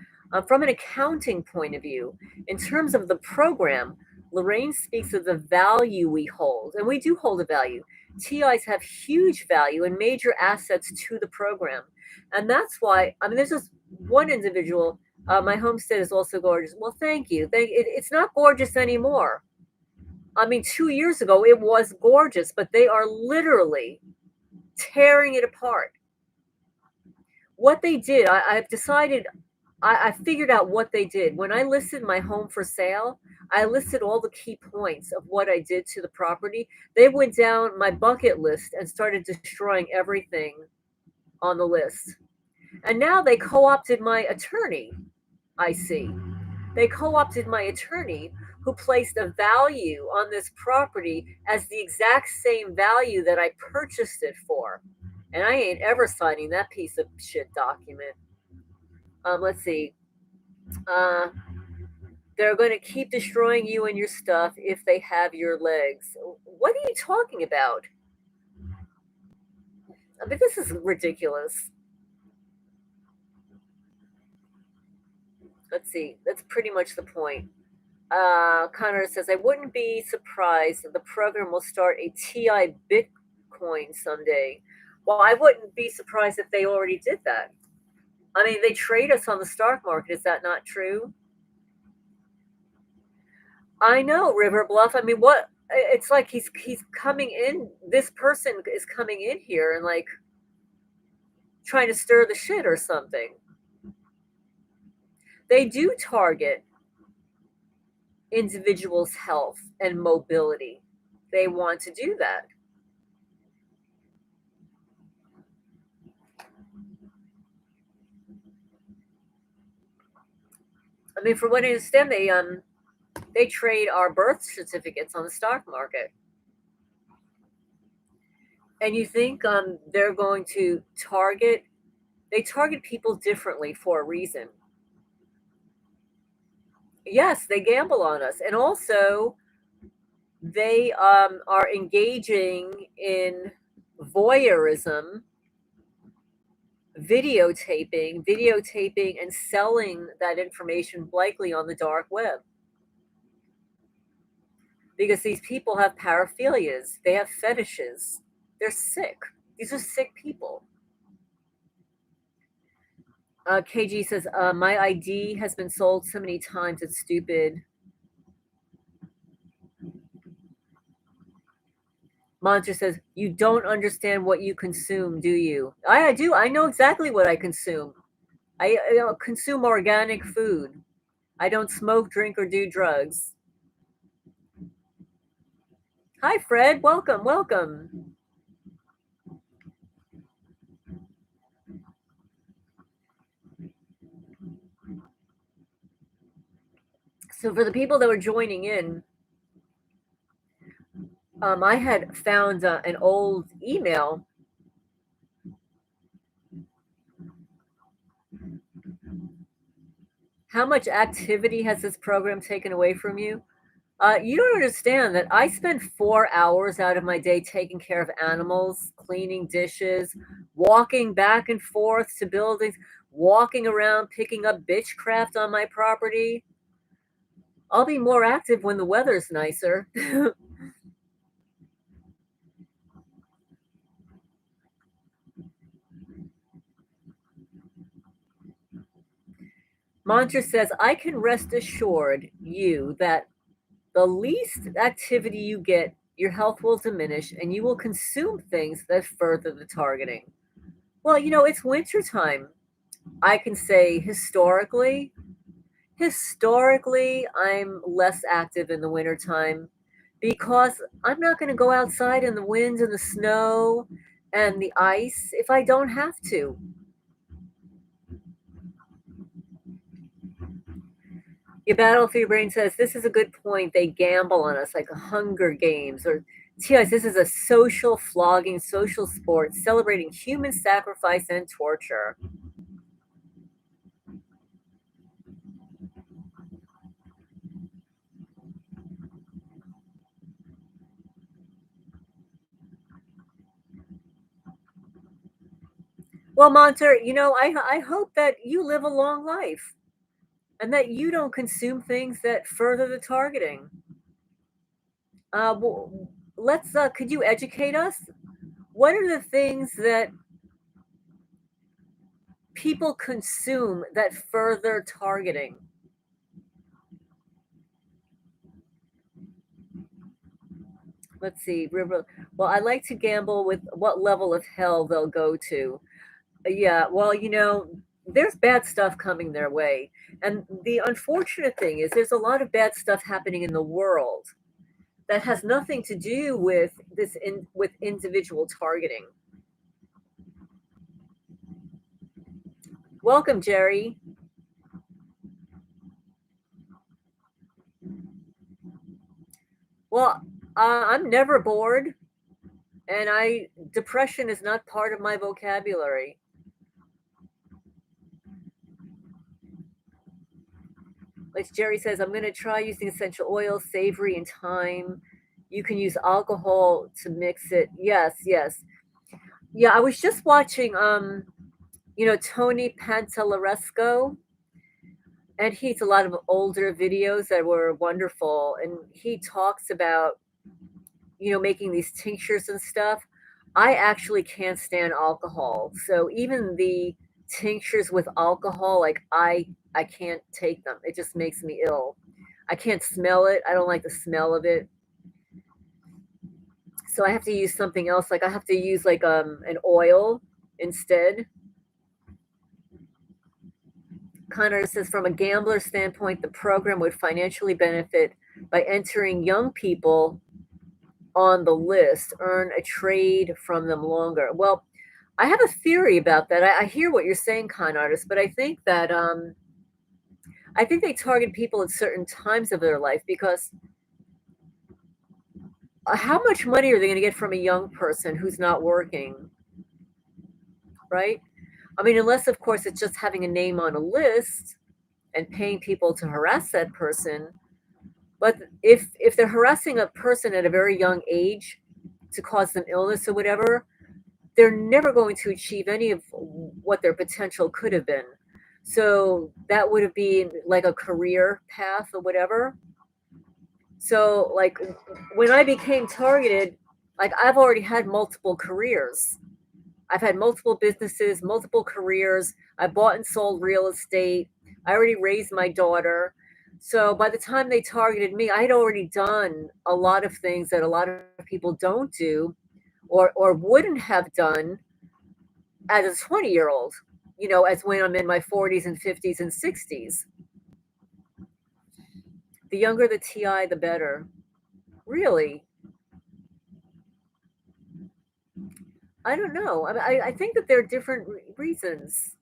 From an accounting point of view, in terms of the program, Lorraine speaks of the value we hold, and we do hold a value. TIs have huge value and major assets to the program, and that's why. I mean, there's just one individual. My homestead is also gorgeous. Well, thank you. It's not gorgeous anymore. I mean, 2 years ago it was gorgeous, but they are literally tearing it apart. What they did, I've decided, I figured out what they did. When I listed my home for sale, I listed all the key points of what I did to the property. They went down my bucket list and started destroying everything on the list. And now they co opted my attorney, I see. They co opted my attorney who placed a value on this property as the exact same value that I purchased it for. And I ain't ever signing that piece of shit document. Let's see. Uh, they're going to keep destroying you and your stuff if they have your legs. What are you talking about? I mean, this is ridiculous. Let's see. That's pretty much the point. Connor says, I wouldn't be surprised if the program will start a TI Bitcoin someday. Well, I wouldn't be surprised if they already did that. I mean, they trade us on the stock market. Is that not true? I know, River Bluff. I mean, what? It's like he's coming in. This person is coming in here and like trying to stir the shit or something. They do target individuals' health and mobility. They want to do that. I mean, from what I understand, they trade our birth certificates on the stock market. And you think they're going to target? They target people differently for a reason. Yes, they gamble on us, and also they are engaging in voyeurism, videotaping, and selling that information likely on the dark web. Because these people have paraphilias, they have fetishes, they're sick. These are sick people. KG says, my ID has been sold so many times, it's stupid. Monster says, you don't understand what you consume, do you? I do. I know exactly what I consume. I consume organic food. I don't smoke, drink, or do drugs. Hi, Fred. Welcome, welcome. So for the people that were joining in, I had found an old email. How much activity has this program taken away from you? You don't understand that I spend 4 hours out of my day taking care of animals, cleaning dishes, walking back and forth to buildings, walking around picking up bitchcraft on my property. I'll be more active when the weather's nicer. Mantra says, I can rest assured you that the least activity you get, your health will diminish and you will consume things that further the targeting. Well, it's wintertime. I can say historically, I'm less active in the wintertime because I'm not going to go outside in the wind and the snow and the ice if I don't have to. Your battle for your brain says this is a good point. They gamble on us like a Hunger Games or TIS. This is a social flogging, social sport celebrating human sacrifice and torture. Well, Monter, I hope that you live a long life and that you don't consume things that further the targeting. Could you educate us? What are the things that people consume that further targeting? Let's see. Well, I like to gamble with what level of hell they'll go to. Yeah, well, there's bad stuff coming their way. And the unfortunate thing is there's a lot of bad stuff happening in the world that has nothing to do with with individual targeting. Welcome, Jerry. Well, I'm never bored, and depression is not part of my vocabulary. Like Jerry says, I'm going to try using essential oils, savory, and thyme. You can use alcohol to mix it. Yes, yes. Yeah, I was just watching, Tony Pantalleresco, and he's a lot of older videos that were wonderful, and he talks about, making these tinctures and stuff. I actually can't stand alcohol, so even the tinctures with alcohol, like, I can't take them. It just makes me ill. I can't smell it. I don't like the smell of it. So I have to use something else. Like I have to use like an oil instead. Connor says, from a gambler standpoint, the program would financially benefit by entering young people on the list, earn a trade from them longer. Well, I have a theory about that. I hear what you're saying, con artist, but I think they target people at certain times of their life because how much money are they going to get from a young person who's not working, right? I mean, unless of course it's just having a name on a list and paying people to harass that person. But if they're harassing a person at a very young age to cause them illness or whatever, they're never going to achieve any of what their potential could have been. So that would have been like a career path or whatever. So like when I became targeted, like I've already had multiple careers. I've had multiple businesses, multiple careers. I bought and sold real estate. I already raised my daughter. So by the time they targeted me, I had already done a lot of things that a lot of people don't do or wouldn't have done as a 20-year-old, as when I'm in my 40s and 50s and 60s. The younger the TI, the better. Really? I don't know. I think that there are different reasons.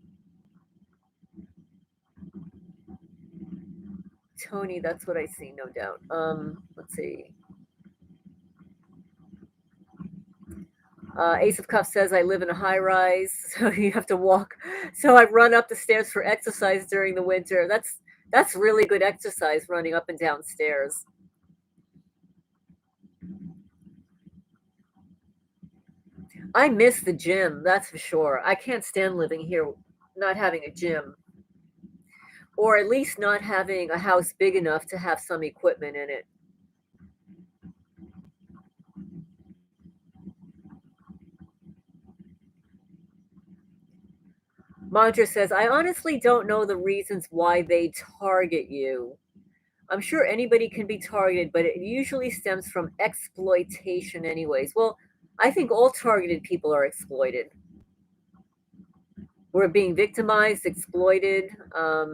Tony, that's what I see, no doubt. Let's see. Ace of Cups says I live in a high rise, so you have to walk. So I run up the stairs for exercise during the winter. That's really good exercise, running up and down stairs. I miss the gym, that's for sure. I can't stand living here not having a gym, or at least not having a house big enough to have some equipment in it. Mantra says, I honestly don't know the reasons why they target you. I'm sure anybody can be targeted, but it usually stems from exploitation, anyways. Well, I think all targeted people are exploited. We're being victimized, exploited. I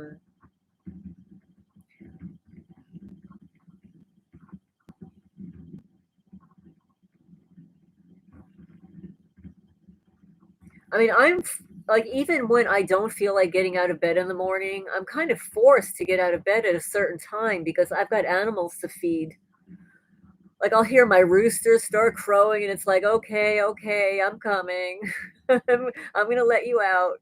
mean, like, even when I don't feel like getting out of bed in the morning, I'm kind of forced to get out of bed at a certain time because I've got animals to feed. Like, I'll hear my rooster start crowing, and it's like, okay, okay, I'm coming. I'm going to let you out.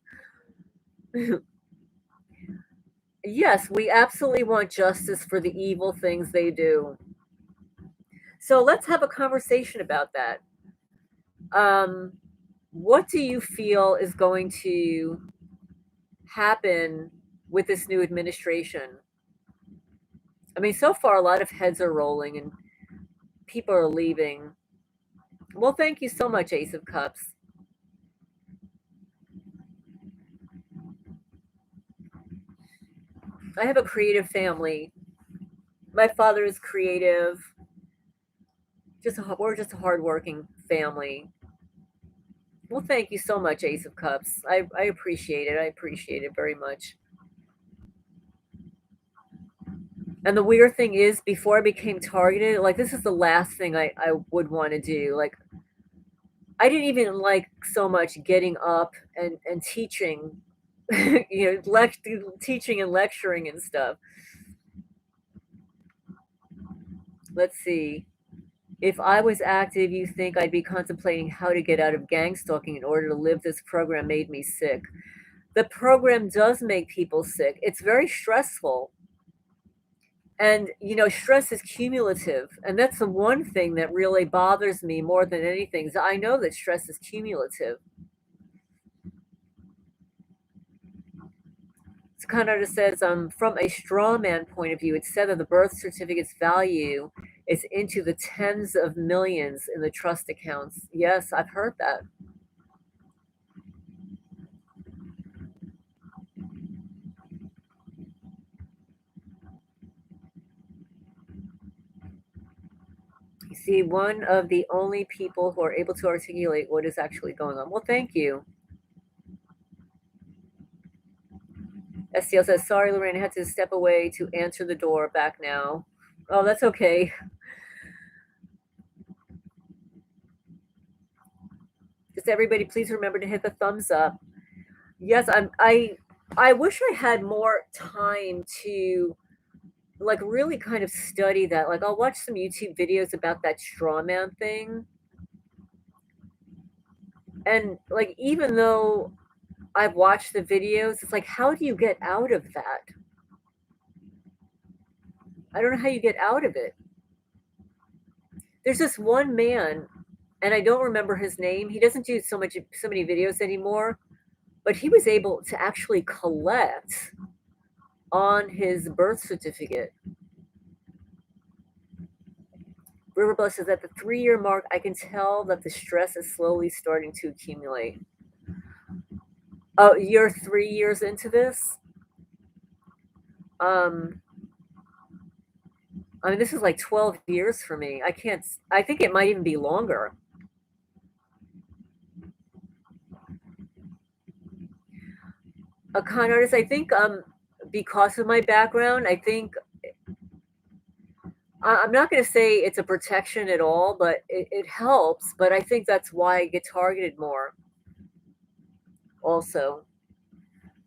Yes, we absolutely want justice for the evil things they do. So let's have a conversation about that. Um, what do you feel is going to happen with this new administration? I mean, so far, a lot of heads are rolling and people are leaving. Well, thank you so much, Ace of Cups. I have a creative family. My father is creative. We're just a hardworking family. Well, thank you so much, Ace of Cups. I appreciate it. I appreciate it very much. And the weird thing is, before I became targeted, like this is the last thing I would want to do. Like I didn't even like so much getting up and teaching, teaching and lecturing and stuff. Let's see. If I was active, you think I'd be contemplating how to get out of gang stalking in order to live. This program made me sick. The program does make people sick. It's very stressful. And, stress is cumulative. And that's the one thing that really bothers me more than anything is I know that stress is cumulative. So Conrad says, from a straw man point of view, it's said that the birth certificate's value is into the tens of millions in the trust accounts. Yes, I've heard that. You see, one of the only people who are able to articulate what is actually going on. Well, thank you. STL says, sorry, Lorraine, I had to step away to answer the door. Back now. Oh, that's okay. Just everybody, please remember to hit the thumbs up. Yes, I wish I had more time to like really kind of study that. Like I'll watch some YouTube videos about that straw man thing. And like even though I've watched the videos, it's like how do you get out of that? I don't know how you get out of it. There's this one man, and I don't remember his name. He doesn't do so many videos anymore, but he was able to actually collect on his birth certificate. Riverblush says at the 3-year mark, I can tell that the stress is slowly starting to accumulate. Oh, you're 3 years into this? I mean, this is like 12 years for me. I think it might even be longer. A con artist, I think, because of my background, I think I'm not going to say it's a protection at all, but it helps. But I think that's why I get targeted more. Also,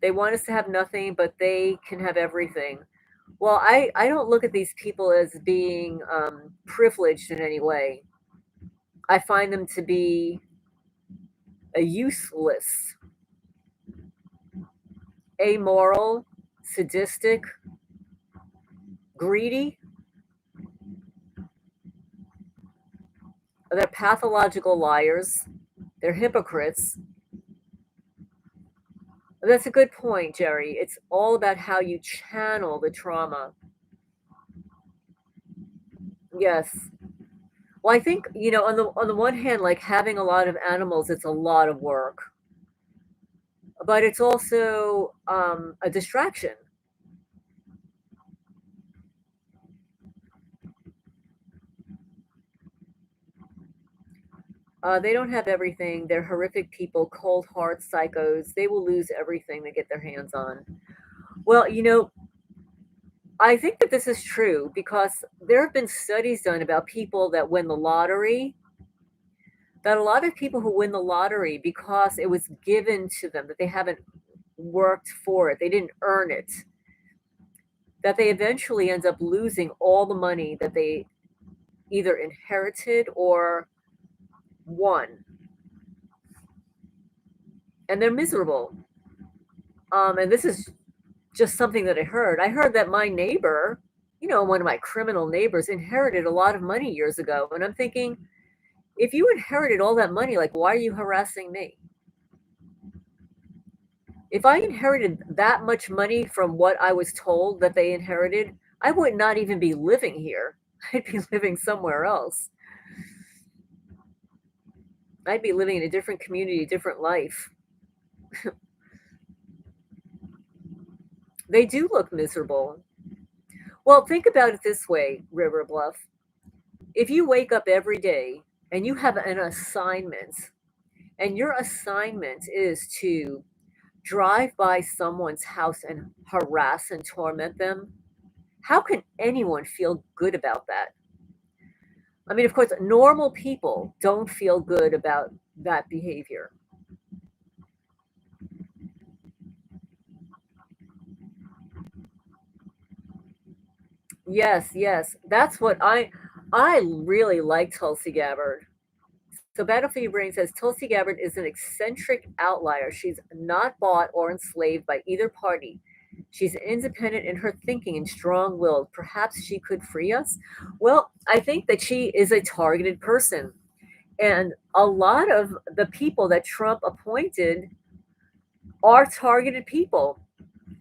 they want us to have nothing, but they can have everything. Well, I don't look at these people as being privileged in any way. I find them to be useless, amoral, sadistic, greedy. They're pathological liars. They're hypocrites. That's a good point, Jerry. It's all about how you channel the trauma. Yes. Well, I think, on the one hand, like having a lot of animals, it's a lot of work. But it's also a distraction. They don't have everything. They're horrific people, cold heart psychos. They will lose everything they get their hands on. Well, I think that this is true because there have been studies done about people that win the lottery. That a lot of people who win the lottery because it was given to them, that they haven't worked for it, they didn't earn it, that they eventually end up losing all the money that they either inherited or won. And they're miserable. And this is just something that I heard. I heard that my neighbor, one of my criminal neighbors, inherited a lot of money years ago. And I'm thinking, if you inherited all that money, like, why are you harassing me? If I inherited that much money from what I was told that they inherited, I would not even be living here. I'd be living somewhere else. I'd be living in a different community, a different life. They do look miserable. Well, think about it this way, River Bluff. If you wake up every day and you have an assignment, and your assignment is to drive by someone's house and harass and torment them, how can anyone feel good about that? I mean, of course, normal people don't feel good about that behavior. Yes, yes. That's what I really like Tulsi Gabbard. So Battlefield Brain says Tulsi Gabbard is an eccentric outlier. She's not bought or enslaved by either party. She's independent in her thinking and strong-willed. Perhaps she could free us? Well, I think that she is a targeted person. And a lot of the people that Trump appointed are targeted people.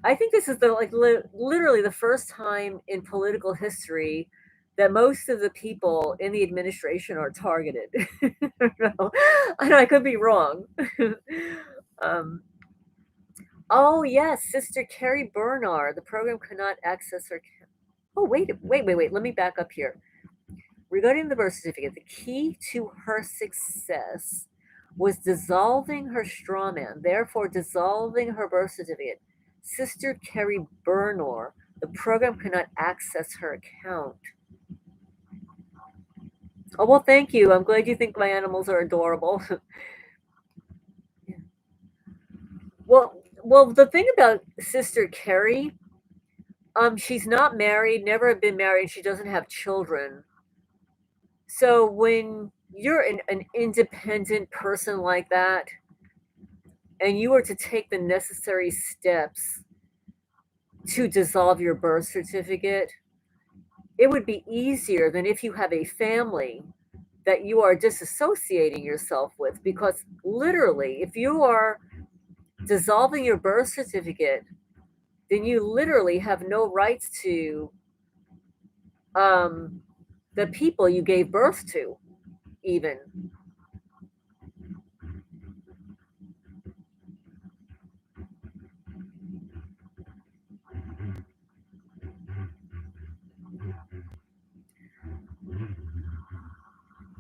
I think this is the literally the first time in political history that most of the people in the administration are targeted. No, I could be wrong. um, oh yes, Sister Carrie Bernard. The program cannot access her. Oh wait. Let me back up here. Regarding the birth certificate, the key to her success was dissolving her straw man, therefore dissolving her birth certificate. Sister Carrie Bernor, the program cannot access her account. Oh, well, thank you. I'm glad you think my animals are adorable. Well, the thing about Sister Carrie, she's not married, never have been married, she doesn't have children. So when you're an independent person like that, and you were to take the necessary steps to dissolve your birth certificate, it would be easier than if you have a family that you are disassociating yourself with. Because literally, if you are dissolving your birth certificate, then you literally have no rights to um, the people you gave birth to, even.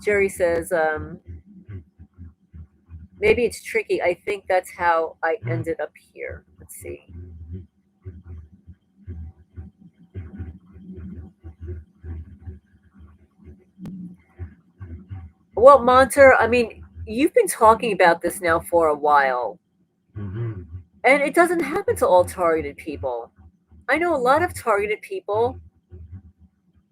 Jerry says, maybe it's tricky. I think that's how I ended up here. Let's see. Well, Monter, I mean, you've been talking about this now for a while, and it doesn't happen to all targeted people. I know a lot of targeted people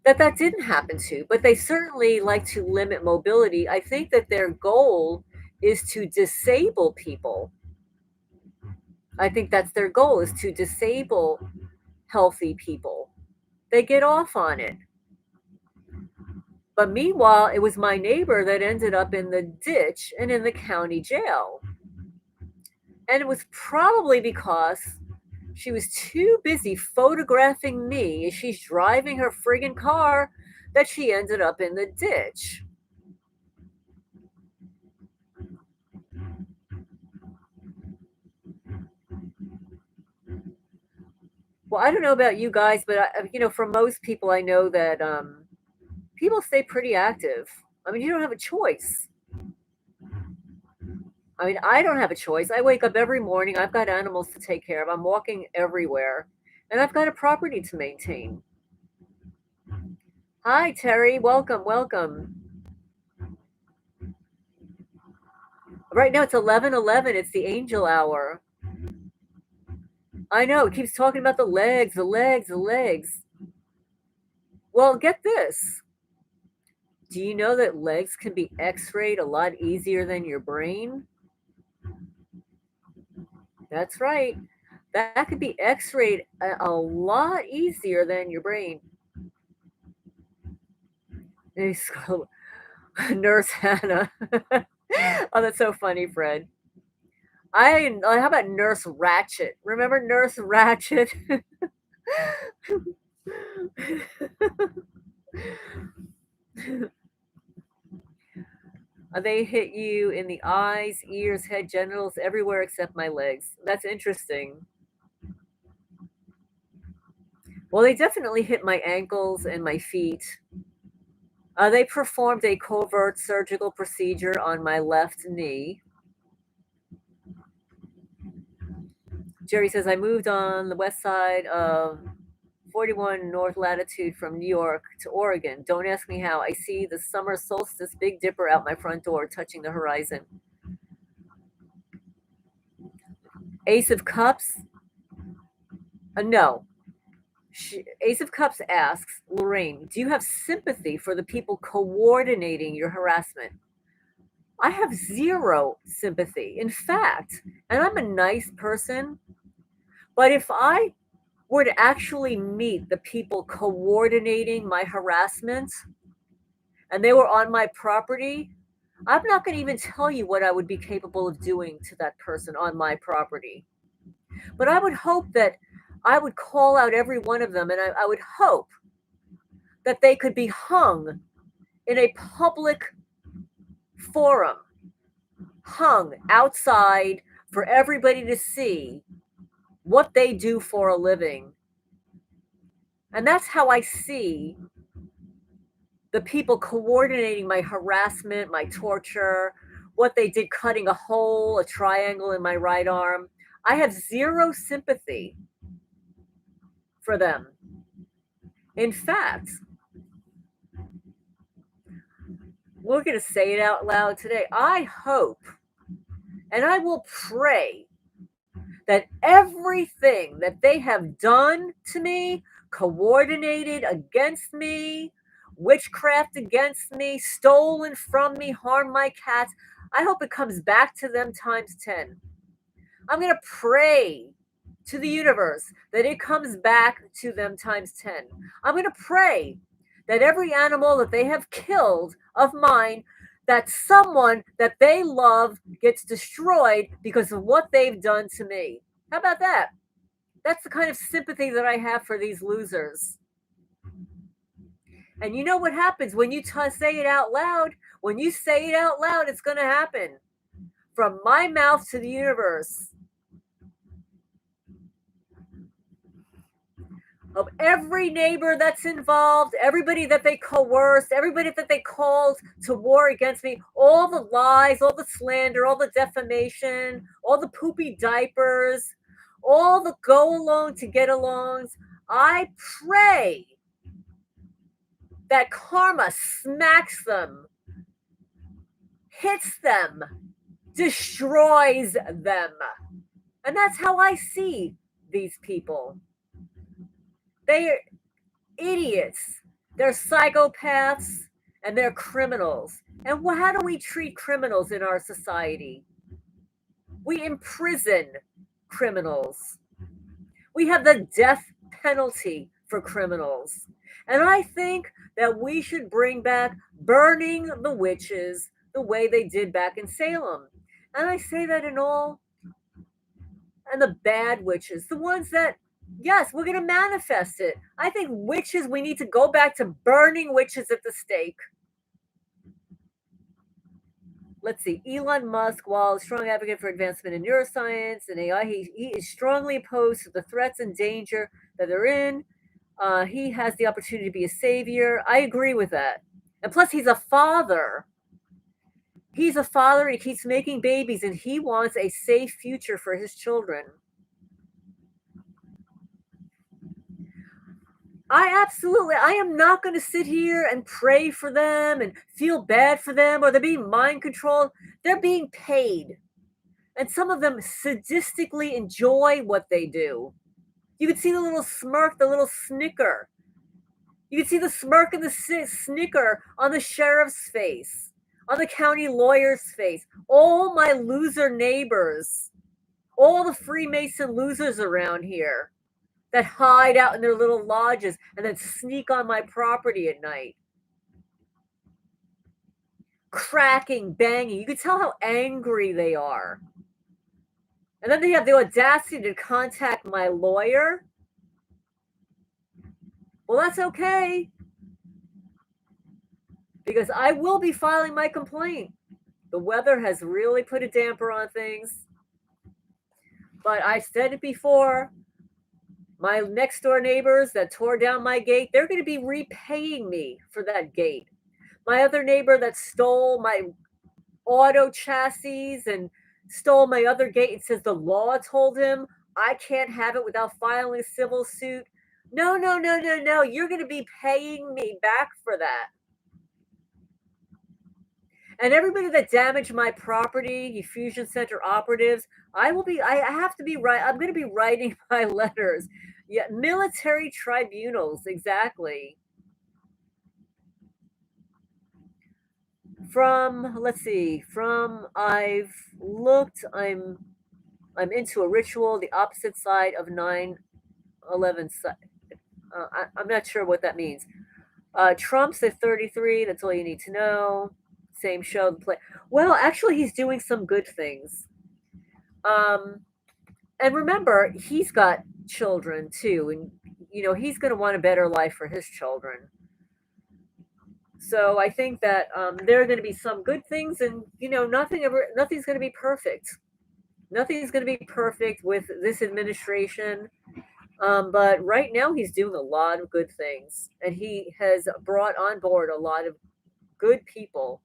that didn't happen to, but they certainly like to limit mobility. I think that their goal is to disable people. I think that's their goal, is to disable healthy people. They get off on it. But meanwhile, it was my neighbor that ended up in the ditch and in the county jail. And it was probably because she was too busy photographing me as she's driving her friggin' car that she ended up in the ditch. Well, I don't know about you guys, but for most people, I know that people stay pretty active. I mean, you don't have a choice. I mean, I don't have a choice. I wake up every morning. I've got animals to take care of. I'm walking everywhere, and I've got a property to maintain. Hi, Terry. Welcome, welcome. Right now it's 11:11. It's the angel hour. I know. It keeps talking about the legs, the legs, the legs. Well, get this. Do you know that legs can be x-rayed a lot easier than your brain? That's right. That could be x-rayed a lot easier than your brain. Nurse Hannah. Oh, that's so funny, Fred. How about Nurse Ratchet? Remember Nurse Ratchet? They hit you in the eyes, ears, head, genitals, everywhere except my legs. That's interesting. Well, they definitely hit my ankles and my feet. They performed a covert surgical procedure on my left knee. Jerry says, I moved on the west side of 41 north latitude from New York to Oregon. Don't ask me how. I see the summer solstice Big Dipper out my front door touching the horizon. Ace of Cups? No. Ace of Cups asks, Lorraine, do you have sympathy for the people coordinating your harassment? I have zero sympathy. In fact, and I'm a nice person, but if I were to actually meet the people coordinating my harassment and they were on my property, I'm not going to even tell you what I would be capable of doing to that person on my property. But I would hope that I would call out every one of them, and I would hope that they could be hung in a public forum, hung outside for everybody to see what they do for a living. And that's how I see the people coordinating my harassment, my torture, what they did cutting a hole, a triangle in my right arm. I have zero sympathy for them. In fact, we're going to say it out loud today. I hope and I will pray that everything that they have done to me, coordinated against me, witchcraft against me, stolen from me, harmed my cats, I hope it comes back to them times 10. I'm going to pray to the universe that it comes back to them times 10. I'm going to pray that every animal that they have killed of mine, that someone that they love gets destroyed because of what they've done to me. How about that? That's the kind of sympathy that I have for these losers. And you know what happens when you say it out loud? When you say it out loud, it's going to happen. From my mouth to the universe. Of every neighbor that's involved, everybody that they coerced, everybody that they called to war against me, all the lies, all the slander, all the defamation, all the poopy diapers, all the go along to get alongs, I pray that karma smacks them, hits them, destroys them. And that's how I see these people. They're idiots. They're psychopaths and they're criminals. And how do we treat criminals in our society? We imprison criminals. We have the death penalty for criminals. And I think that we should bring back burning the witches the way they did back in Salem. And I say that in all, and the bad witches, the ones that, yes, we're going to manifest it. I think witches, we need to go back to burning witches at the stake. Let's see, Elon Musk, while a strong advocate for advancement in neuroscience and AI, he is strongly opposed to the threats and danger that they're in. He has the opportunity to be a savior. I agree with that. And plus, he's a father. He's a father. He keeps making babies, and he wants a safe future for his children. I am not going to sit here and pray for them and feel bad for them or they're being mind controlled. They're being paid. And some of them sadistically enjoy what they do. You can see the little smirk, the little snicker. You can see the smirk and the snicker on the sheriff's face, on the county lawyer's face. All my loser neighbors, all the Freemason losers around here that hide out in their little lodges and then sneak on my property at night. Cracking, banging. You can tell how angry they are. And then they have the audacity to contact my lawyer. Well, that's okay. Because I will be filing my complaint. The weather has really put a damper on things. But I said it before. My next door neighbors that tore down my gate, they're going to be repaying me for that gate. My other neighbor that stole my auto chassis and stole my other gate and says the law told him I can't have it without filing a civil suit. No. You're going to be paying me back for that. And everybody that damaged my property, Fusion Center operatives, I have to be right. I'm going to be writing my letters. Yeah, military tribunals, exactly. Let's see, I've looked, I'm into a ritual, the opposite side of 9 11. I'm not sure what that means. Trump's at 33. That's all you need to know. Same show. The play. Well, actually, he's doing some good things. Um, and remember, he's got children too, and he's going to want a better life for his children. So I think that there are going to be some good things, and nothing's going to be perfect. Nothing's going to be perfect with this administration. But right now, he's doing a lot of good things, and he has brought on board a lot of good people.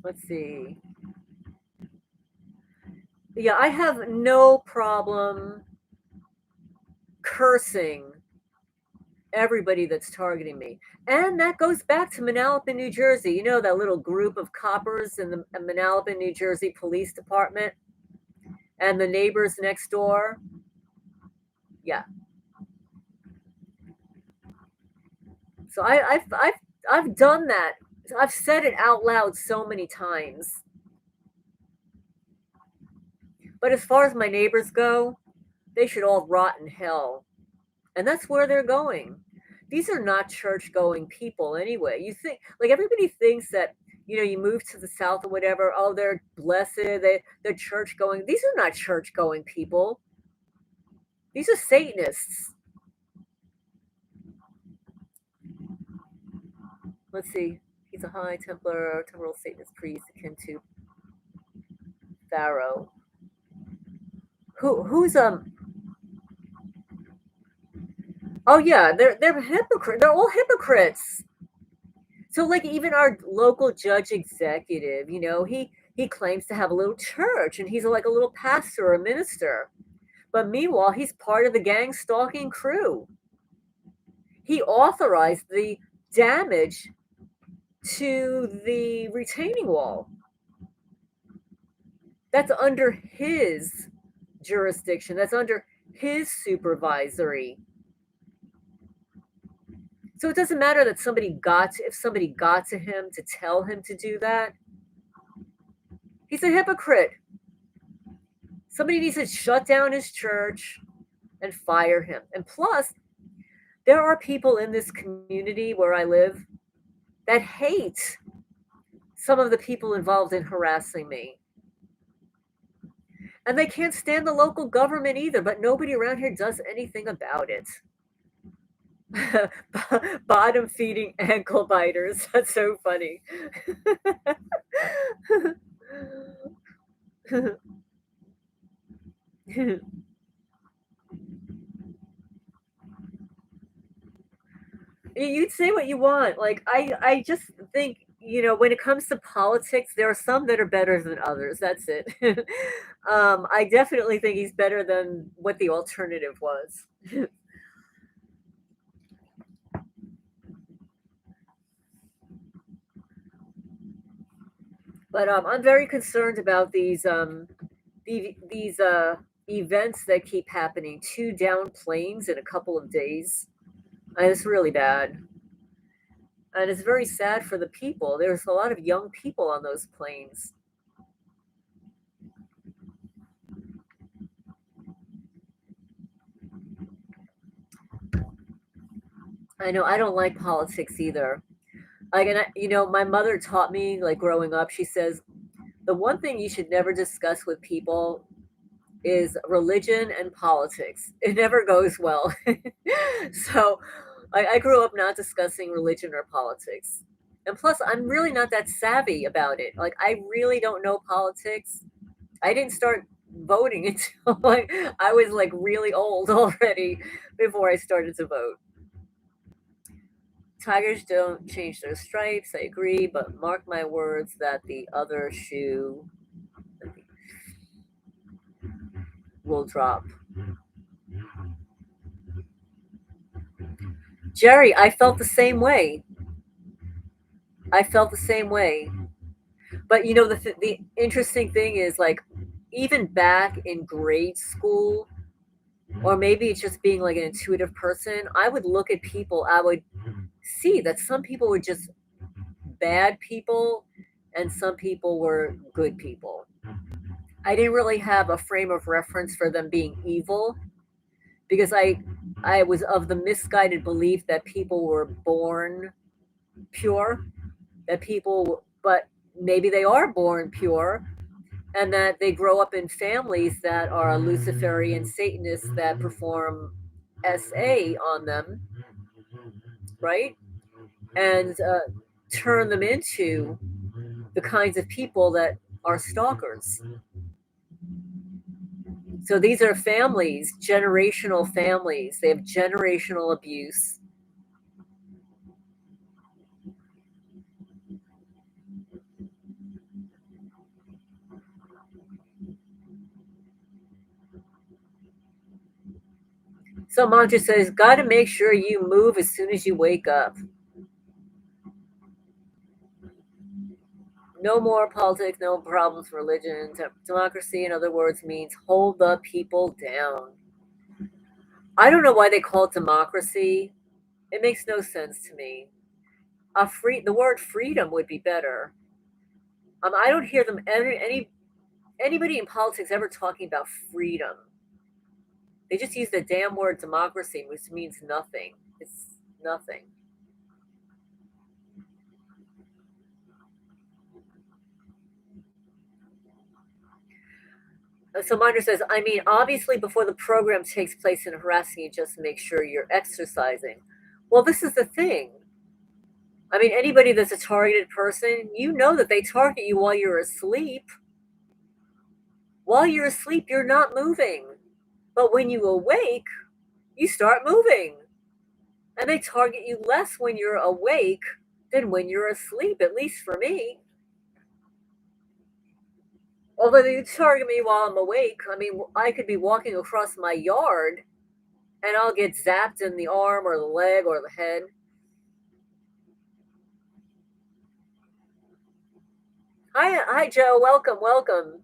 Let's see. Yeah, I have no problem cursing everybody that's targeting me. And that goes back to Manalapan, New Jersey. You know, that little group of coppers in the Manalapan, New Jersey Police Department and the neighbors next door. Yeah. So I've done that. I've said it out loud so many times. But as far as my neighbors go, they should all rot in hell. And that's where they're going. These are not church going people anyway. You think, like, everybody thinks that, you move to the South or whatever, oh, they're blessed, they're church going. These are not church going people. These are Satanists. Let's see. He's a high Templar, temporal Satanist priest akin to Pharaoh. Who's Oh yeah, they're hypocrites. They're all hypocrites. So, like, even our local judge executive, he claims to have a little church, and he's like a little pastor or a minister. But meanwhile, he's part of the gang stalking crew. He authorized the damage to the retaining wall. That's under his jurisdiction. That's under his supervisory. So it doesn't matter that if somebody got to him to tell him to do that. He's a hypocrite. Somebody needs to shut down his church and fire him. And plus, there are people in this community where I live that hate some of the people involved in harassing me. And they can't stand the local government either, but nobody around here does anything about it. Bottom feeding ankle biters. That's so funny. You'd say what you want. Like, I just think, when it comes to politics, there are some that are better than others. That's it. I definitely think he's better than what the alternative was. But I'm very concerned about these events that keep happening. Two down planes in a couple of days. And it's really bad. And it's very sad for the people. There's a lot of young people on those planes. I know I don't like politics either. Like, and my mother taught me, like, growing up. She says the one thing you should never discuss with people is religion and politics. It never goes well. So, I grew up not discussing religion or politics. And plus, I'm really not that savvy about it. Like, I really don't know politics. I didn't start voting until like I was like really old already before I started to vote. Tigers don't change their stripes, I agree, but mark my words that the other shoe will drop. Jerry, I felt the same way. I felt the same way. But the interesting thing is, like, even back in grade school, or maybe it's just being like an intuitive person, I would look at people, I would see that some people were just bad people and some people were good people. I didn't really have a frame of reference for them being evil because I was of the misguided belief that people were born pure, that people, but maybe they are born pure, and that they grow up in families that are Luciferian Satanists that perform SA on them, right? And turn them into the kinds of people that are stalkers. So these are families, generational families. They have generational abuse. So mantra says, got to make sure you move as soon as you wake up. No more politics, no problems, religion. Democracy, in other words, means hold the people down. I don't know why they call it democracy. It makes no sense to me. The word freedom would be better. I don't hear them anybody in politics ever talking about freedom. They just use the damn word democracy, which means nothing. It's nothing. So Minder says, I mean, obviously, before the program takes place in harassing you, just make sure you're exercising. Well, this is the thing. I mean, anybody that's a targeted person, you know that they target you while you're asleep. While you're asleep, you're not moving. But when you awake, you start moving. And they target you less when you're awake than when you're asleep, at least for me. Although they target me while I'm awake, I mean, I could be walking across my yard and I'll get zapped in the arm or the leg or the head. Hi, Joe. Welcome, welcome.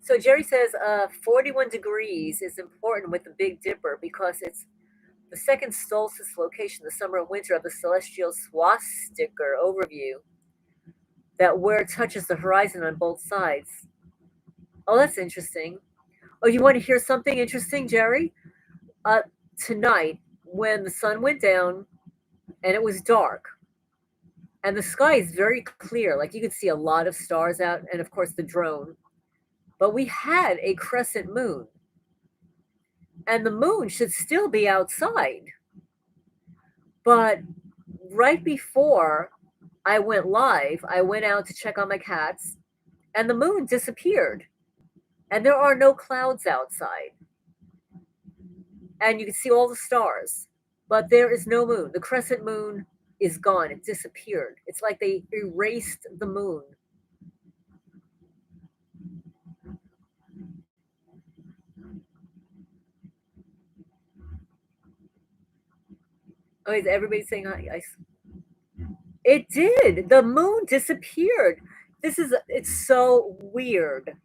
So Jerry says 41 degrees is important with the Big Dipper because it's the second solstice location, the summer and winter of the celestial swastika overview, that where it touches the horizon on both sides. Oh, that's interesting. Oh, you want to hear something interesting, Jerry? Uh, Tonight, when the sun went down and it was dark, and the sky is very clear, like you could see a lot of stars out, and of course the drone, but we had a crescent moon, and the moon should still be outside. But right before I went live, I went out to check on my cats, and the moon disappeared, and there are no clouds outside. And you can see all the stars, but there is no moon. The crescent moon is gone, it disappeared. It's like they erased the moon. Oh, is everybody saying hi? It did. The moon disappeared. It's so weird.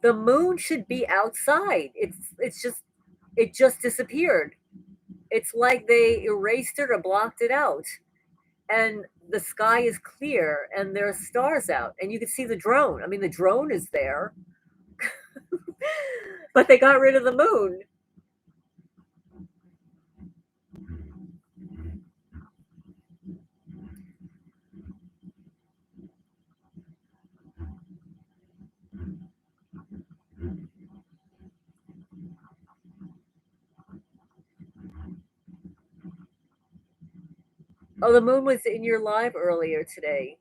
The moon should be outside. It just disappeared. It's like they erased it or blocked it out. And the sky is clear and there are stars out and you can see the drone. I mean, the drone is there, but they got rid of the moon. Oh, the moon was in your live earlier today.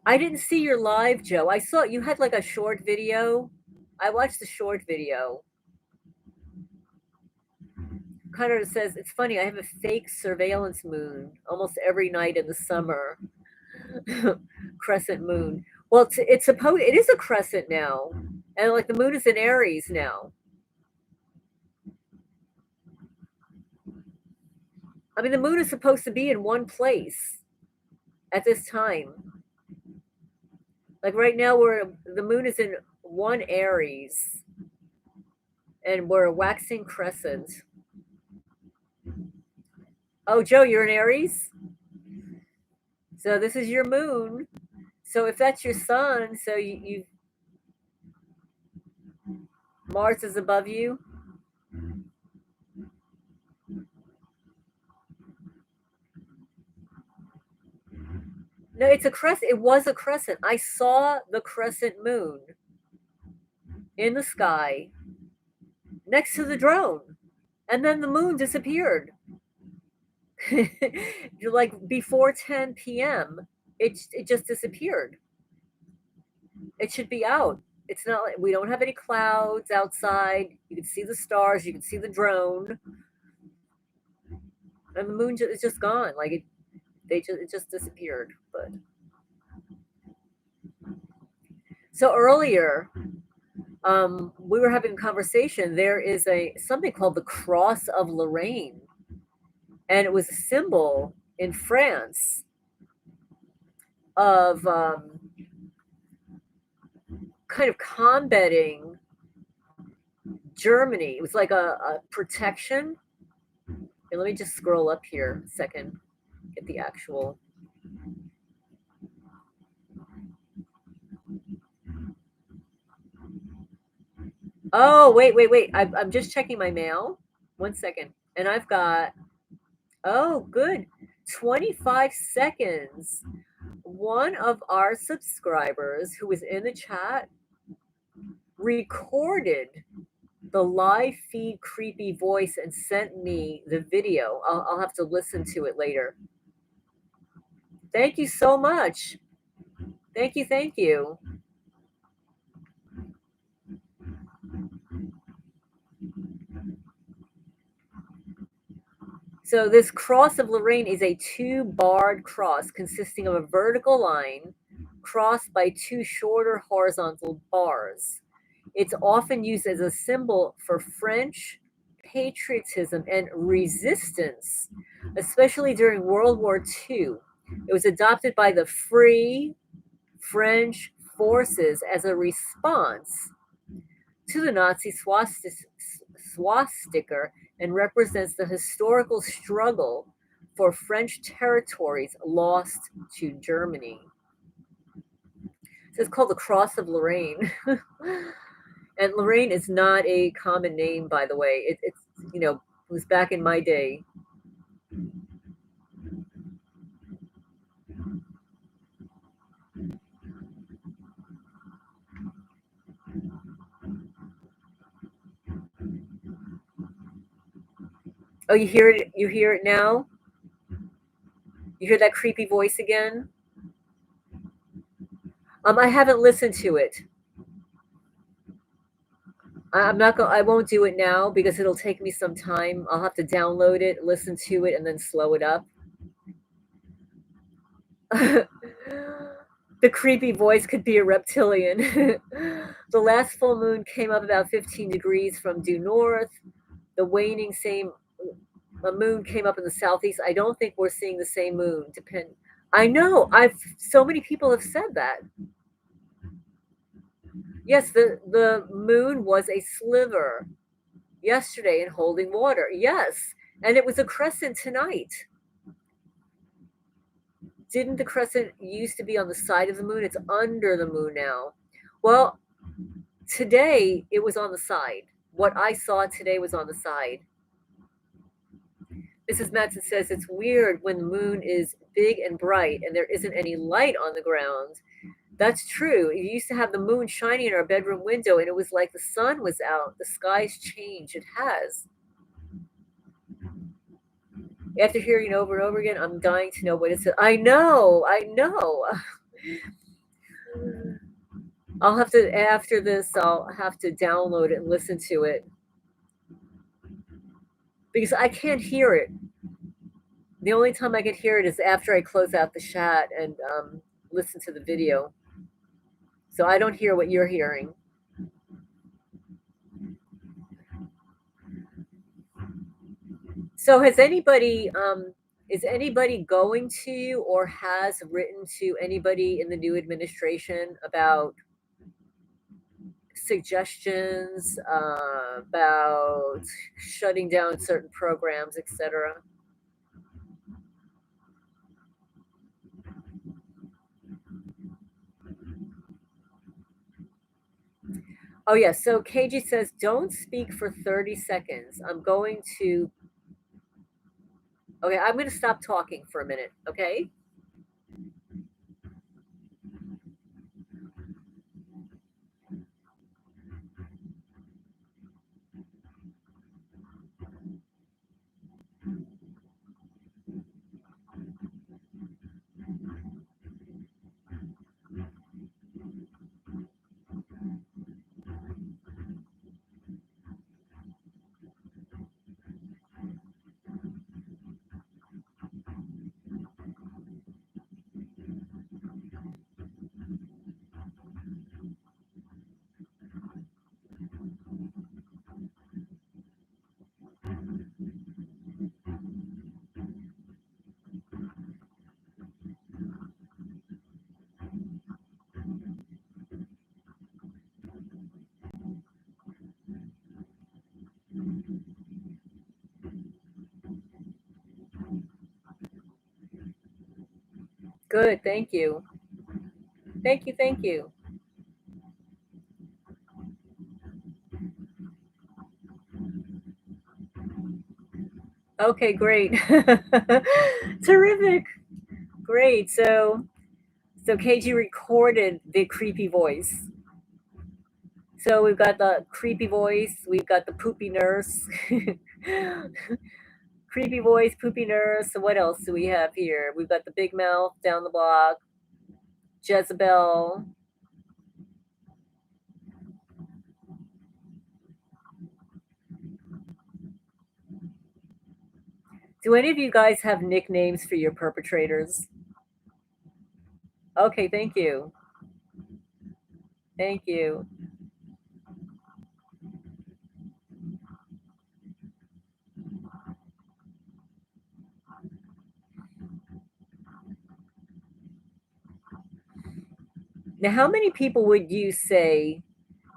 I didn't see your live, Joe. I saw you had like a short video. I watched the short video. Connor says it's funny. I have a fake surveillance moon almost every night in the summer. Crescent moon. Well, it's supposed it is a crescent now, and like the moon is in Aries now. I mean, the moon is supposed to be in one place at this time. Like right now, the moon is in one Aries, and we're a waxing crescent. Oh, Joe, you're an Aries? So this is your moon. So if that's your sun, so you Mars is above you. No, it's a crescent. It was a crescent. I saw the crescent moon in the sky next to the drone, and then the moon disappeared. Like before 10 p.m., it just disappeared. It should be out. It's not like we don't have any clouds outside. You can see the stars. You can see the drone, and the moon is just gone. Like it just disappeared. But so earlier, we were having a conversation. There is something called the Cross of Lorraine, and it was a symbol in France of kind of combating Germany. It was like a protection. Okay, let me just scroll up here a second, get the actual. Oh, wait. I'm just checking my mail. 1 second. And I've got, oh, good. 25 seconds. One of our subscribers who was in the chat recorded the live feed creepy voice and sent me the video. I'll have to listen to it later. Thank you so much. Thank you. So this Cross of Lorraine is a two-barred cross consisting of a vertical line crossed by two shorter horizontal bars. It's often used as a symbol for French patriotism and resistance, especially during World War II. It was adopted by the Free French forces as a response to the Nazi swastika and represents the historical struggle for French territories lost to Germany. So it's called the Cross of Lorraine. And Lorraine is not a common name, by the way. It's it was back in my day. Oh, you hear it? You hear it now? You hear that creepy voice again? I haven't listened to it. I'm not going. I won't do it now because it'll take me some time. I'll have to download it, listen to it, and then slow it up. The creepy voice could be a reptilian. The last full moon came up about 15 degrees from due north. The waning moon came up in the southeast. I don't think we're seeing the same moon. I know. So many people have said that. Yes, the moon was a sliver yesterday in holding water. Yes, and it was a crescent tonight. Didn't the crescent used to be on the side of the moon? It's under the moon now. Well, today it was on the side. What I saw today was on the side. Mrs. Matson says it's weird when the moon is big and bright and there isn't any light on the ground. That's true. You used to have the moon shining in our bedroom window, and it was like the sun was out. The sky's changed. It has. After hearing it over and over again, I'm dying to know what it says. I know. I'll have to, after this, I'll have to download it and listen to it. Because I can't hear it. The only time I can hear it is after I close out the chat and listen to the video. So I don't hear what you're hearing. So is anybody going to or has written to anybody in the new administration about suggestions about shutting down certain programs, etc. Oh, yeah. So KG says, don't speak for 30 seconds. Okay, I'm going to stop talking for a minute. Okay. Good. Thank you. Thank you. Thank you. Okay, great. Terrific. Great. So KG recorded the creepy voice. So we've got the creepy voice, we've got the poopy nurse. Creepy voice, poopy nurse. So what else do we have here? We've got the big mouth down the block, Jezebel. Do any of you guys have nicknames for your perpetrators? Okay, thank you. Thank you. Now, how many people would you say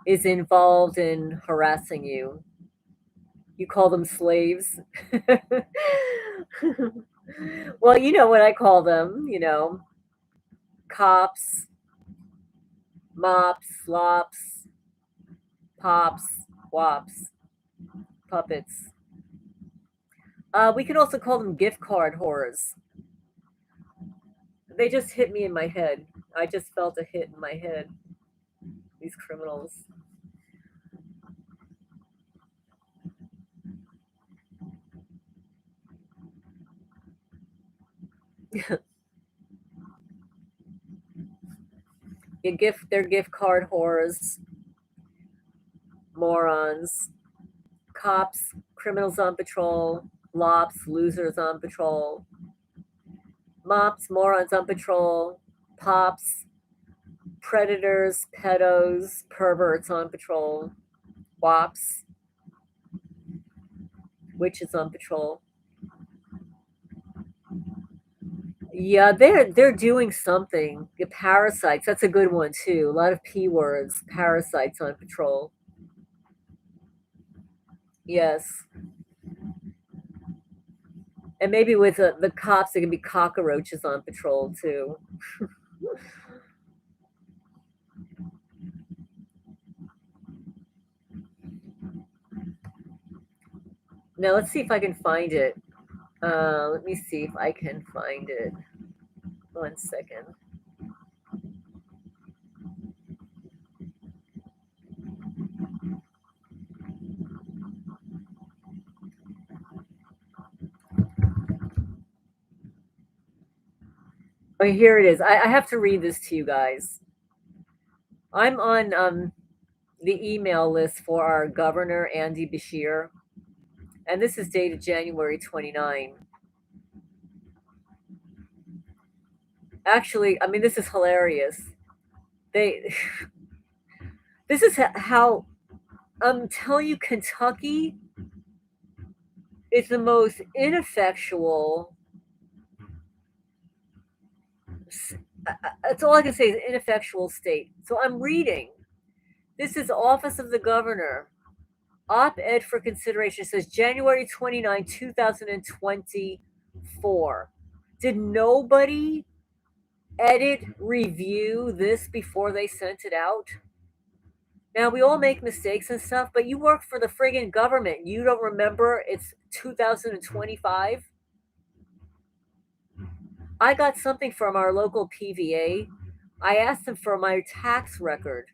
is involved in harassing you? You call them slaves? Well, you know what I call them, cops, mops, slops, pops, wops, puppets. We can also call them gift card whores. They just hit me in my head. I just felt a hit in my head. These criminals. They're gift card whores, morons, cops, criminals on patrol, lops, losers on patrol, mops, morons on patrol, pops, predators, pedos, perverts on patrol, wops, witches on patrol. Yeah, they're doing something. The parasites, that's a good one too. A lot of P words, parasites on patrol. Yes. And maybe with the cops, there can be cockroaches on patrol too. Now let's see if I can find it. Let me see if I can find it. 1 second. Oh, here it is. I have to read this to you guys. I'm on the email list for our governor, Andy Bashir, and this is dated January 29. Actually, I mean, this is hilarious. They, this is how I'm telling you, Kentucky is the most ineffectual. That's all I can say is ineffectual state. So I'm reading. This is Office of the Governor. Op-ed for consideration. It says January 29, 2024. Did nobody edit, review this before they sent it out? Now, we all make mistakes and stuff, but you work for the friggin' government. You don't remember it's 2025? I got something from our local PVA. I asked them for my tax record.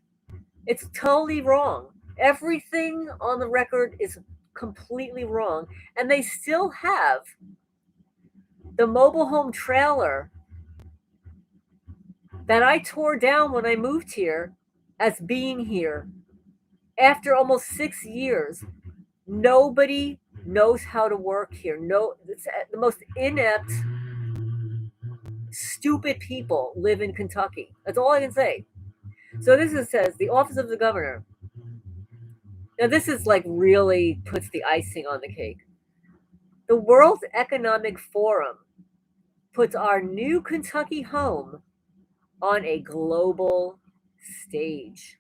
It's totally wrong. Everything on the record is completely wrong. And they still have the mobile home trailer that I tore down when I moved here as being here. After almost 6 years, nobody knows how to work here. No, it's the most inept, stupid people live in Kentucky. That's all I can say. So says the Office of the Governor. Now this is like really puts the icing on the cake. The World Economic Forum puts our new Kentucky home on a global stage.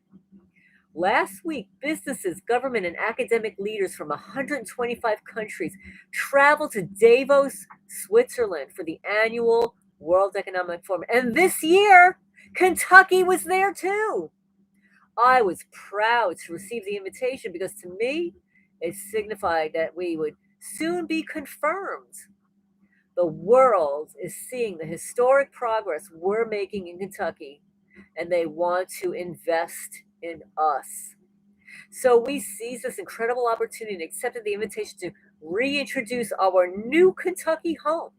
Last week, businesses, government, and academic leaders from 125 countries traveled to Davos, Switzerland for the annual World Economic Forum. And this year, Kentucky was there too. I was proud to receive the invitation because to me, it signified that we would soon be confirmed. The world is seeing the historic progress we're making in Kentucky, and they want to invest in us. So we seized this incredible opportunity and accepted the invitation to reintroduce our new Kentucky home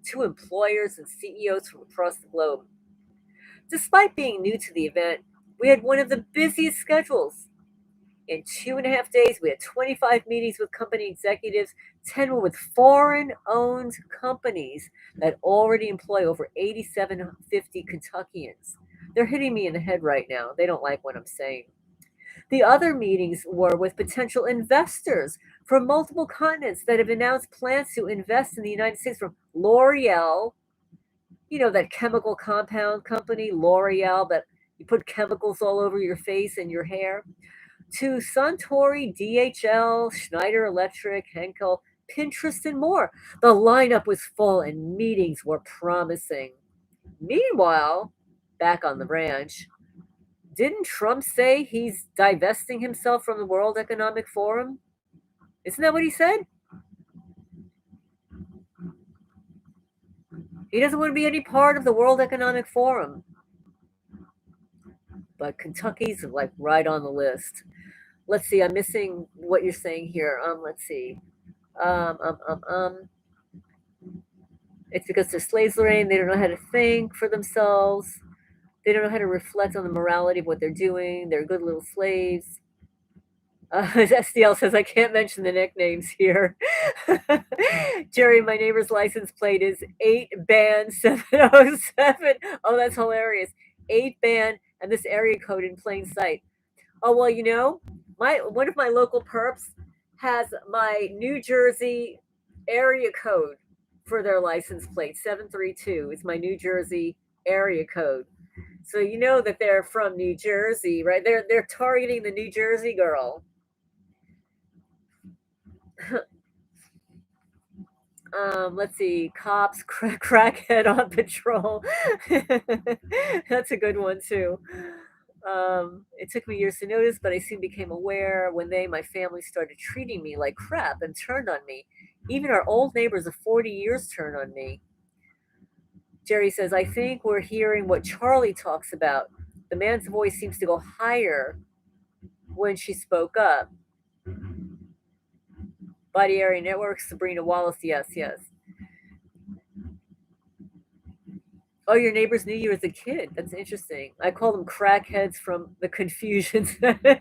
to employers and CEOs from across the globe. Despite being new to the event, we had one of the busiest schedules. In 2.5 days, we had 25 meetings with company executives, 10 were with foreign owned companies that already employ over 8,750 Kentuckians. They're hitting me in the head right now. They don't like what I'm saying. The other meetings were with potential investors from multiple continents that have announced plans to invest in the United States, from L'Oreal, that chemical compound company, L'Oreal, that you put chemicals all over your face and your hair, to Suntory, DHL, Schneider Electric, Henkel, Pinterest, and more. The lineup was full and meetings were promising. Meanwhile, back on the ranch, didn't Trump say he's divesting himself from the World Economic Forum? Isn't that what he said? He doesn't want to be any part of the World Economic Forum. But Kentucky's like right on the list. Let's see, I'm missing what you're saying here. Let's see. Um, um, um, um. It's because they're slaves, Lorraine. They don't know how to think for themselves. They don't know how to reflect on the morality of what they're doing. They're good little slaves. SDL says, I can't mention the nicknames here. Jerry, my neighbor's license plate is 8BAN707. Oh, that's hilarious. 8BAN and this area code in plain sight. Oh, well, one of my local perps has my New Jersey area code for their license plate. 732 is my New Jersey area code. So you know that they're from New Jersey, right? They're targeting the New Jersey girl. Let's see, cops, crackhead on patrol. That's a good one too. It took me years to notice, but I soon became aware when my family started treating me like crap and turned on me. Even our old neighbors of 40 years turned on me. Jerry says, I think we're hearing what Charlie talks about. The man's voice seems to go higher when she spoke up. Body Area Network, Sabrina Wallace, yes. Oh, your neighbors knew you as a kid. That's interesting. I call them crackheads from the confusion. That's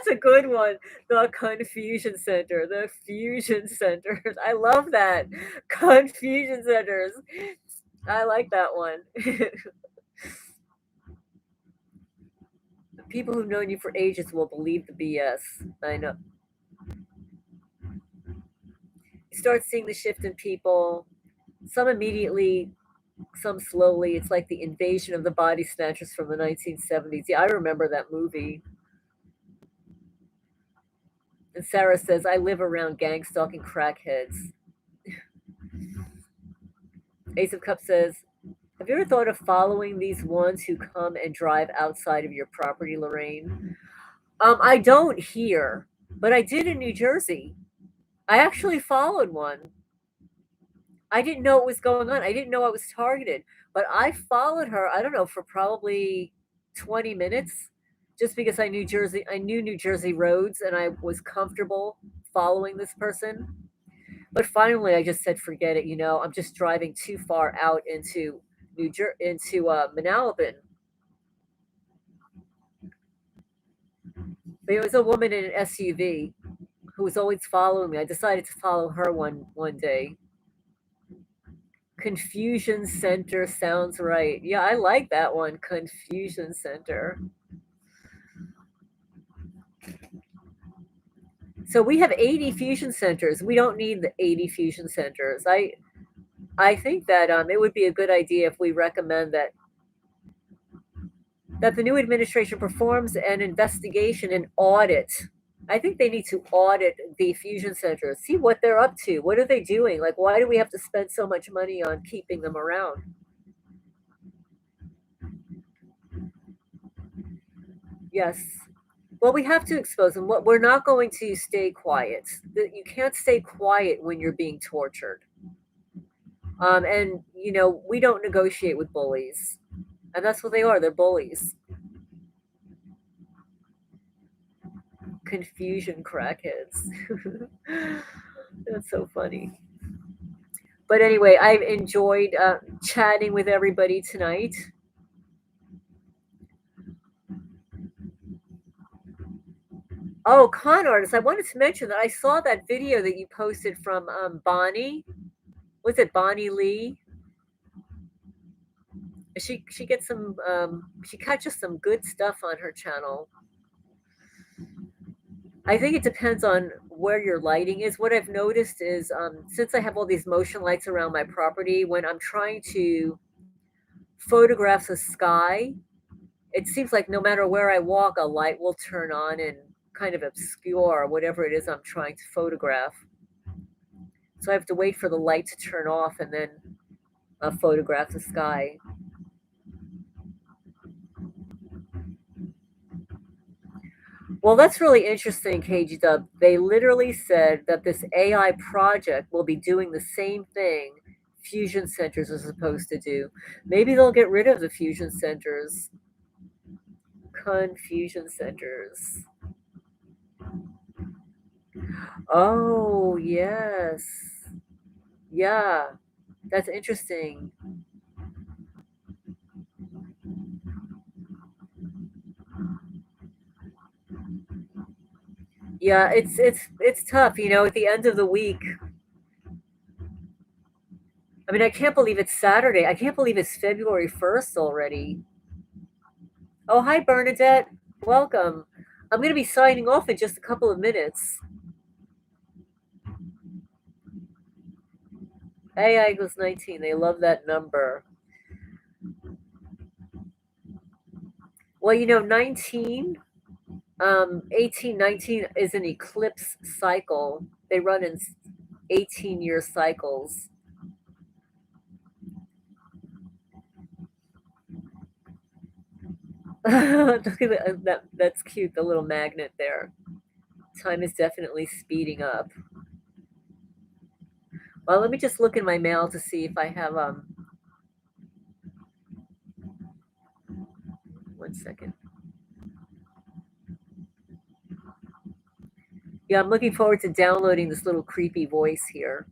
a good one. The confusion center. The fusion centers. I love that. Confusion centers. I like that one. People who've known you for ages will believe the BS. I know. You start seeing the shift in people. Some immediately some slowly. It's like the invasion of the body snatchers from the 1970s. Yeah, I remember that movie. And Sarah says, I live around gang stalking crackheads. Ace of Cups says, have you ever thought of following these ones who come and drive outside of your property, Lorraine? I don't here, but I did in New Jersey. I actually followed one. I didn't know what was going on. I didn't know I was targeted, but I followed her, I don't know, for probably 20 minutes just because I knew New Jersey roads and I was comfortable following this person. But finally I just said forget it, I'm just driving too far out into Manalapan. But it was a woman in an SUV who was always following me. I decided to follow her one day. Confusion Center sounds right. Yeah, I like that one. Confusion Center. So we have 80 fusion centers. We don't need the 80 fusion centers. I think that it would be a good idea if we recommend that the new administration performs an investigation and audit. I think they need to audit the fusion centers, see what they're up to. What are they doing? Like, why do we have to spend so much money on keeping them around? Yes. Well, we have to expose them. What we're not going to stay quiet. You can't stay quiet when you're being tortured. And we don't negotiate with bullies, and that's what they are. They're bullies. Confusion crackheads. That's so funny. But anyway, I've enjoyed chatting with everybody tonight. Oh, con artists! I wanted to mention that I saw that video that you posted from Bonnie. Was it Bonnie Lee? She gets some she catches some good stuff on her channel. I think it depends on where your lighting is. What I've noticed is since I have all these motion lights around my property, when I'm trying to photograph the sky, it seems like no matter where I walk, a light will turn on and kind of obscure whatever it is I'm trying to photograph. So I have to wait for the light to turn off and then photograph the sky. Well, that's really interesting, KG Dub. They literally said that this AI project will be doing the same thing fusion centers are supposed to do. Maybe they'll get rid of the fusion centers. Confusion centers. Oh, yes. Yeah, that's interesting. Yeah, it's tough, at the end of the week. I mean, I can't believe it's Saturday. I can't believe it's February 1st already. Oh, hi, Bernadette. Welcome. I'm going to be signing off in just a couple of minutes. AI equals 19. They love that number. Well, 19, 18, 19 is an eclipse cycle. They run in 18-year cycles. Look at that's cute, the little magnet there. Time is definitely speeding up. Well, let me just look in my mail to see if I have 1 second. Yeah, I'm looking forward to downloading this little creepy voice here.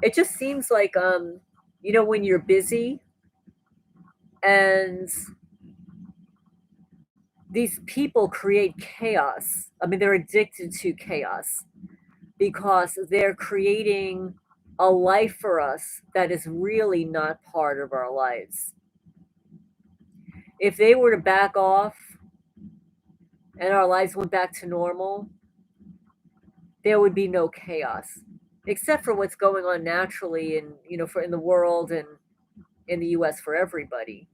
It just seems like when you're busy and these people create chaos. I mean, they're addicted to chaos because they're creating a life for us that is really not part of our lives. If they were to back off and our lives went back to normal, there would be no chaos, except for what's going on naturally and for in the world and in the US for everybody.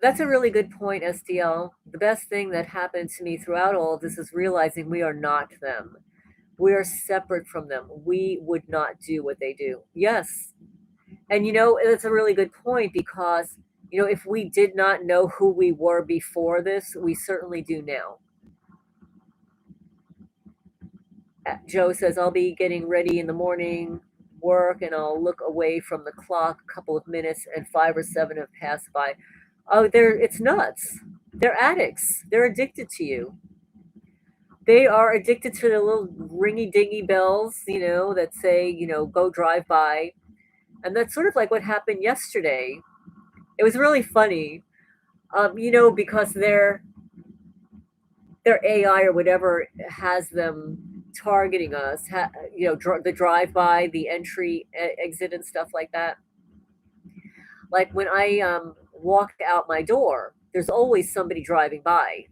That's a really good point, SDL. The best thing that happened to me throughout all of this is realizing we are not them. We are separate from them. We would not do what they do. Yes. And it's a really good point because, if we did not know who we were before this, we certainly do now. Joe says, I'll be getting ready in the morning, work, and I'll look away from the clock a couple of minutes, and 5 or 7 have passed by. Oh, it's nuts. They're addicts. They're addicted to you. They are addicted to the little ringy dingy bells, that say, go drive by. And that's sort of like what happened yesterday. It was really funny, because their AI or whatever has them targeting us, the drive by, the entry, exit, and stuff like that. Like when I walk out my door, there's always somebody driving by.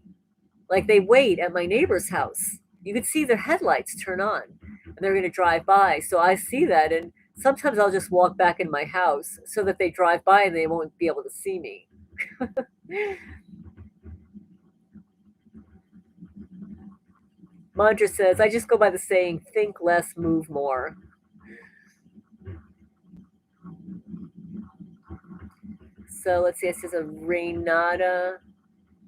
Like they wait at my neighbor's house. You could see their headlights turn on and they're going to drive by. So I see that. And sometimes I'll just walk back in my house so that they drive by and they won't be able to see me. Mantra says, I just go by the saying, think less, move more. So let's see, it says a Renata,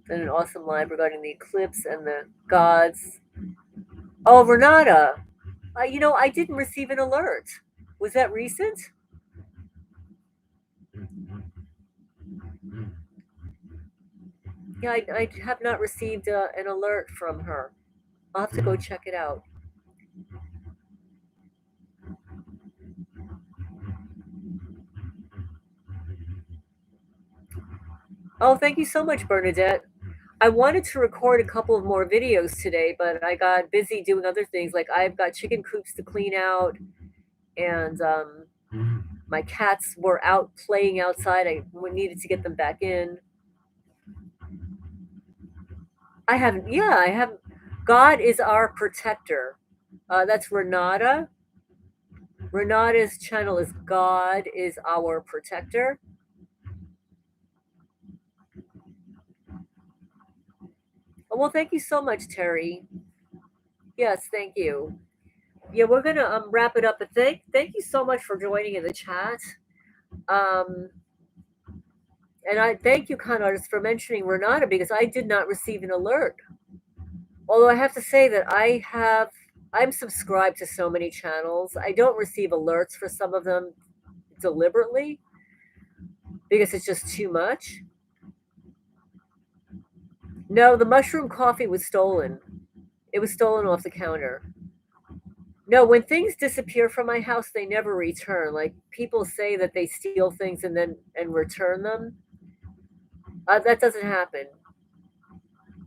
then an awesome live regarding the eclipse and the gods. Oh, Renata, I didn't receive an alert. Was that recent? Yeah, I have not received an alert from her. I'll have to go check it out. Oh, thank you so much, Bernadette. I wanted to record a couple of more videos today, but I got busy doing other things. Like I've got chicken coops to clean out, and my cats were out playing outside. I needed to get them back in. I haven't. Yeah, I have. God is our protector. That's Renata. Renata's channel is God is our protector. Oh, well, thank you so much, Terry. Yes, thank you. Yeah, we're gonna wrap it up. But thank you so much for joining in the chat. Um, and I thank you, con artist, for mentioning Renata because I did not receive an alert. Although I have to say that I'm subscribed to so many channels. I don't receive alerts for some of them deliberately because it's just too much. No, the mushroom coffee was stolen. It was stolen off the counter. No, when things disappear from my house, they never return. Like people say that they steal things and return them. That doesn't happen.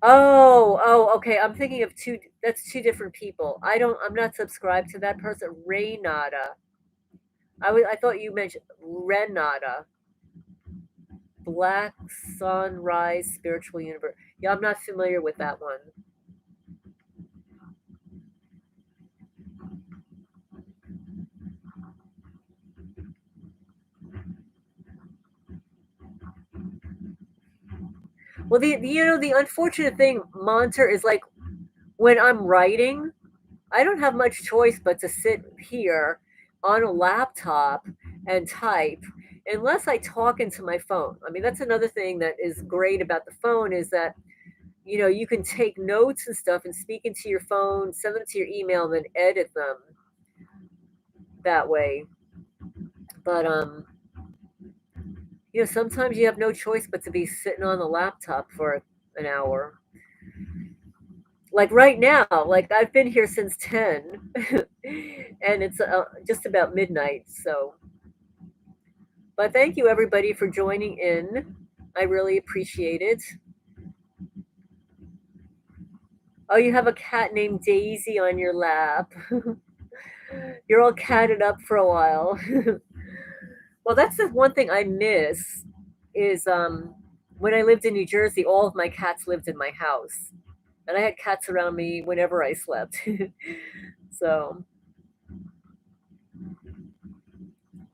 Oh, okay. I'm thinking of two. That's two different people. I'm not subscribed to that person. Renata. I thought you mentioned Renata. Black Sunrise Spiritual Universe. Yeah, I'm not familiar with that one. Well, the unfortunate thing, Monter, is like when I'm writing, I don't have much choice but to sit here on a laptop and type unless I talk into my phone. I mean, that's another thing that is great about the phone is that you can take notes and stuff and speak into your phone, send them to your email, and then edit them that way. But sometimes you have no choice but to be sitting on the laptop for an hour. Like right now, like I've been here since 10 and it's just about midnight. So, but thank you everybody for joining in. I really appreciate it. Oh, you have a cat named Daisy on your lap. You're all catted up for a while. Well, that's the one thing I miss is when I lived in New Jersey, all of my cats lived in my house, and I had cats around me whenever I slept. So,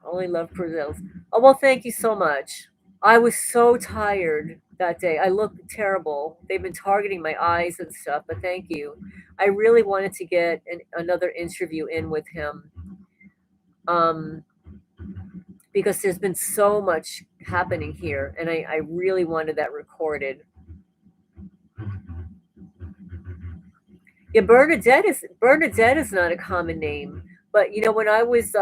only love prevails. Oh, well, thank you so much. I was so tired that day. I looked terrible. They've been targeting my eyes and stuff, but thank you. I really wanted to get another interview in with him, um, because there's been so much happening here, and I really wanted that recorded. Yeah, Bernadette is not a common name, but when I was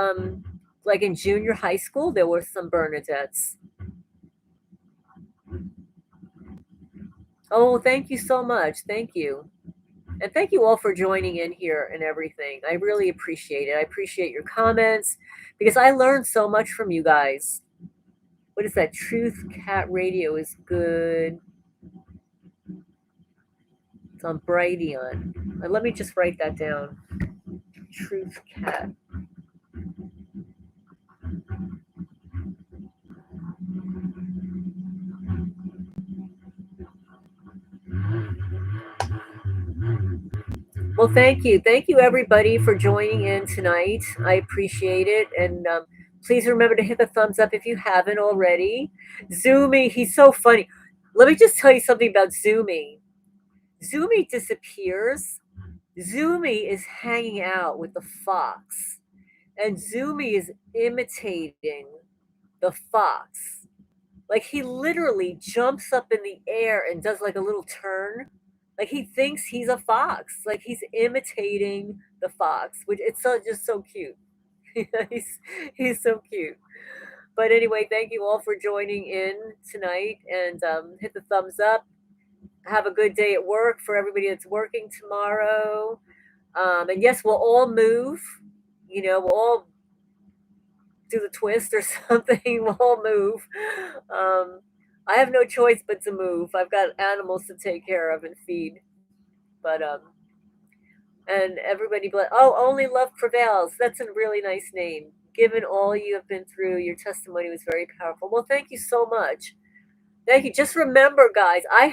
like in junior high school, there were some Bernadettes. Oh, thank you so much. Thank you. And thank you all for joining in here and everything. I really appreciate it. I appreciate your comments because I learned so much from you guys. What is that? Truth Cat Radio is good. It's on Brighteon. Let me just write that down. Truth Cat. Well, thank you. Thank you, everybody, for joining in tonight. I appreciate it. And please remember to hit the thumbs up if you haven't already. Zoomy, he's so funny. Let me just tell you something about Zoomy. Zoomy disappears. Zoomy is hanging out with the fox. And Zoomy is imitating the fox. Like he literally jumps up in the air and does like a little turn. Like he thinks he's a fox. Like he's imitating the fox, which it's just so cute. he's he's so cute. But anyway, thank you all for joining in tonight, and hit the thumbs up. Have a good day at work for everybody that's working tomorrow. And yes, we'll all move. We'll all do the twist or something. We'll all move. Um, I have no choice but to move. I've got animals to take care of and feed. But and everybody oh, only love prevails. That's a really nice name. Given all you have been through, your testimony was very powerful. Well, thank you so much. Thank you. Just remember, guys, I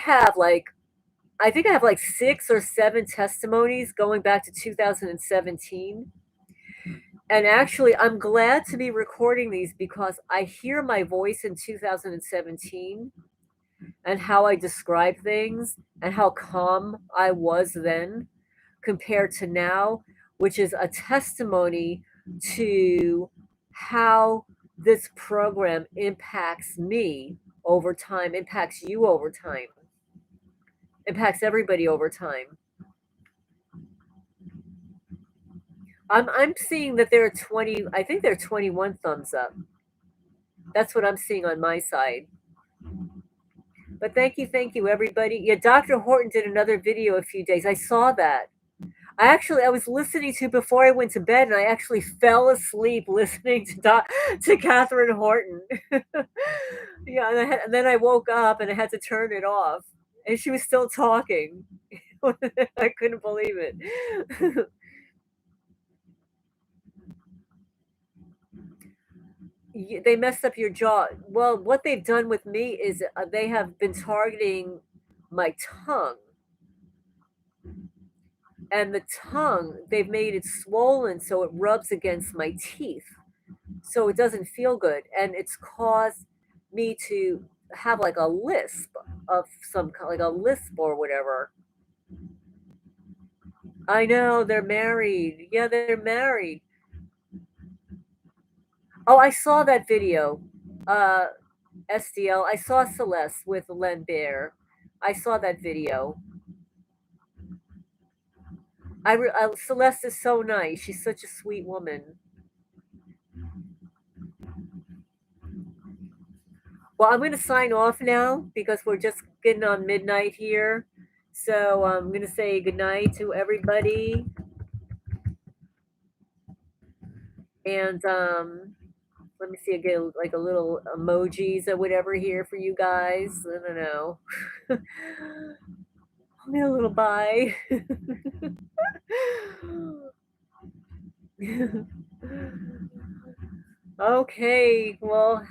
think I have like 6 or 7 testimonies going back to 2017. And actually, I'm glad to be recording these because I hear my voice in 2017 and how I describe things and how calm I was then compared to now, which is a testimony to how this program impacts me over time, impacts you over time, impacts everybody over time. I'm seeing that there are 20, I think there are 21 thumbs up. That's what I'm seeing on my side. But thank you, everybody. Yeah, Dr. Horton did another video a few days. I saw that. I was listening to before I went to bed, and I actually fell asleep listening to Catherine Horton. Yeah, and then I woke up and I had to turn it off, and she was still talking. I couldn't believe it. They messed up your jaw. Well, what they've done with me is they have been targeting my tongue. And the tongue, they've made it swollen so it rubs against my teeth. So it doesn't feel good. And it's caused me to have like a lisp of some kind, like a lisp or whatever. I know, they're married. Yeah, they're married. Oh, I saw that video. Uh, SDL. I saw Celeste with Len Bear. I saw that video. Celeste is so nice. She's such a sweet woman. Well, I'm going to sign off now because we're just getting on midnight here. So I'm going to say goodnight to everybody. And let me see, I get like a little emojis or whatever here for you guys. I don't know. Only a little bye. Okay, well,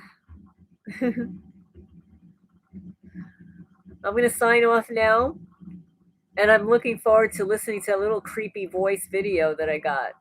I'm going to sign off now. And I'm looking forward to listening to a little creepy voice video that I got.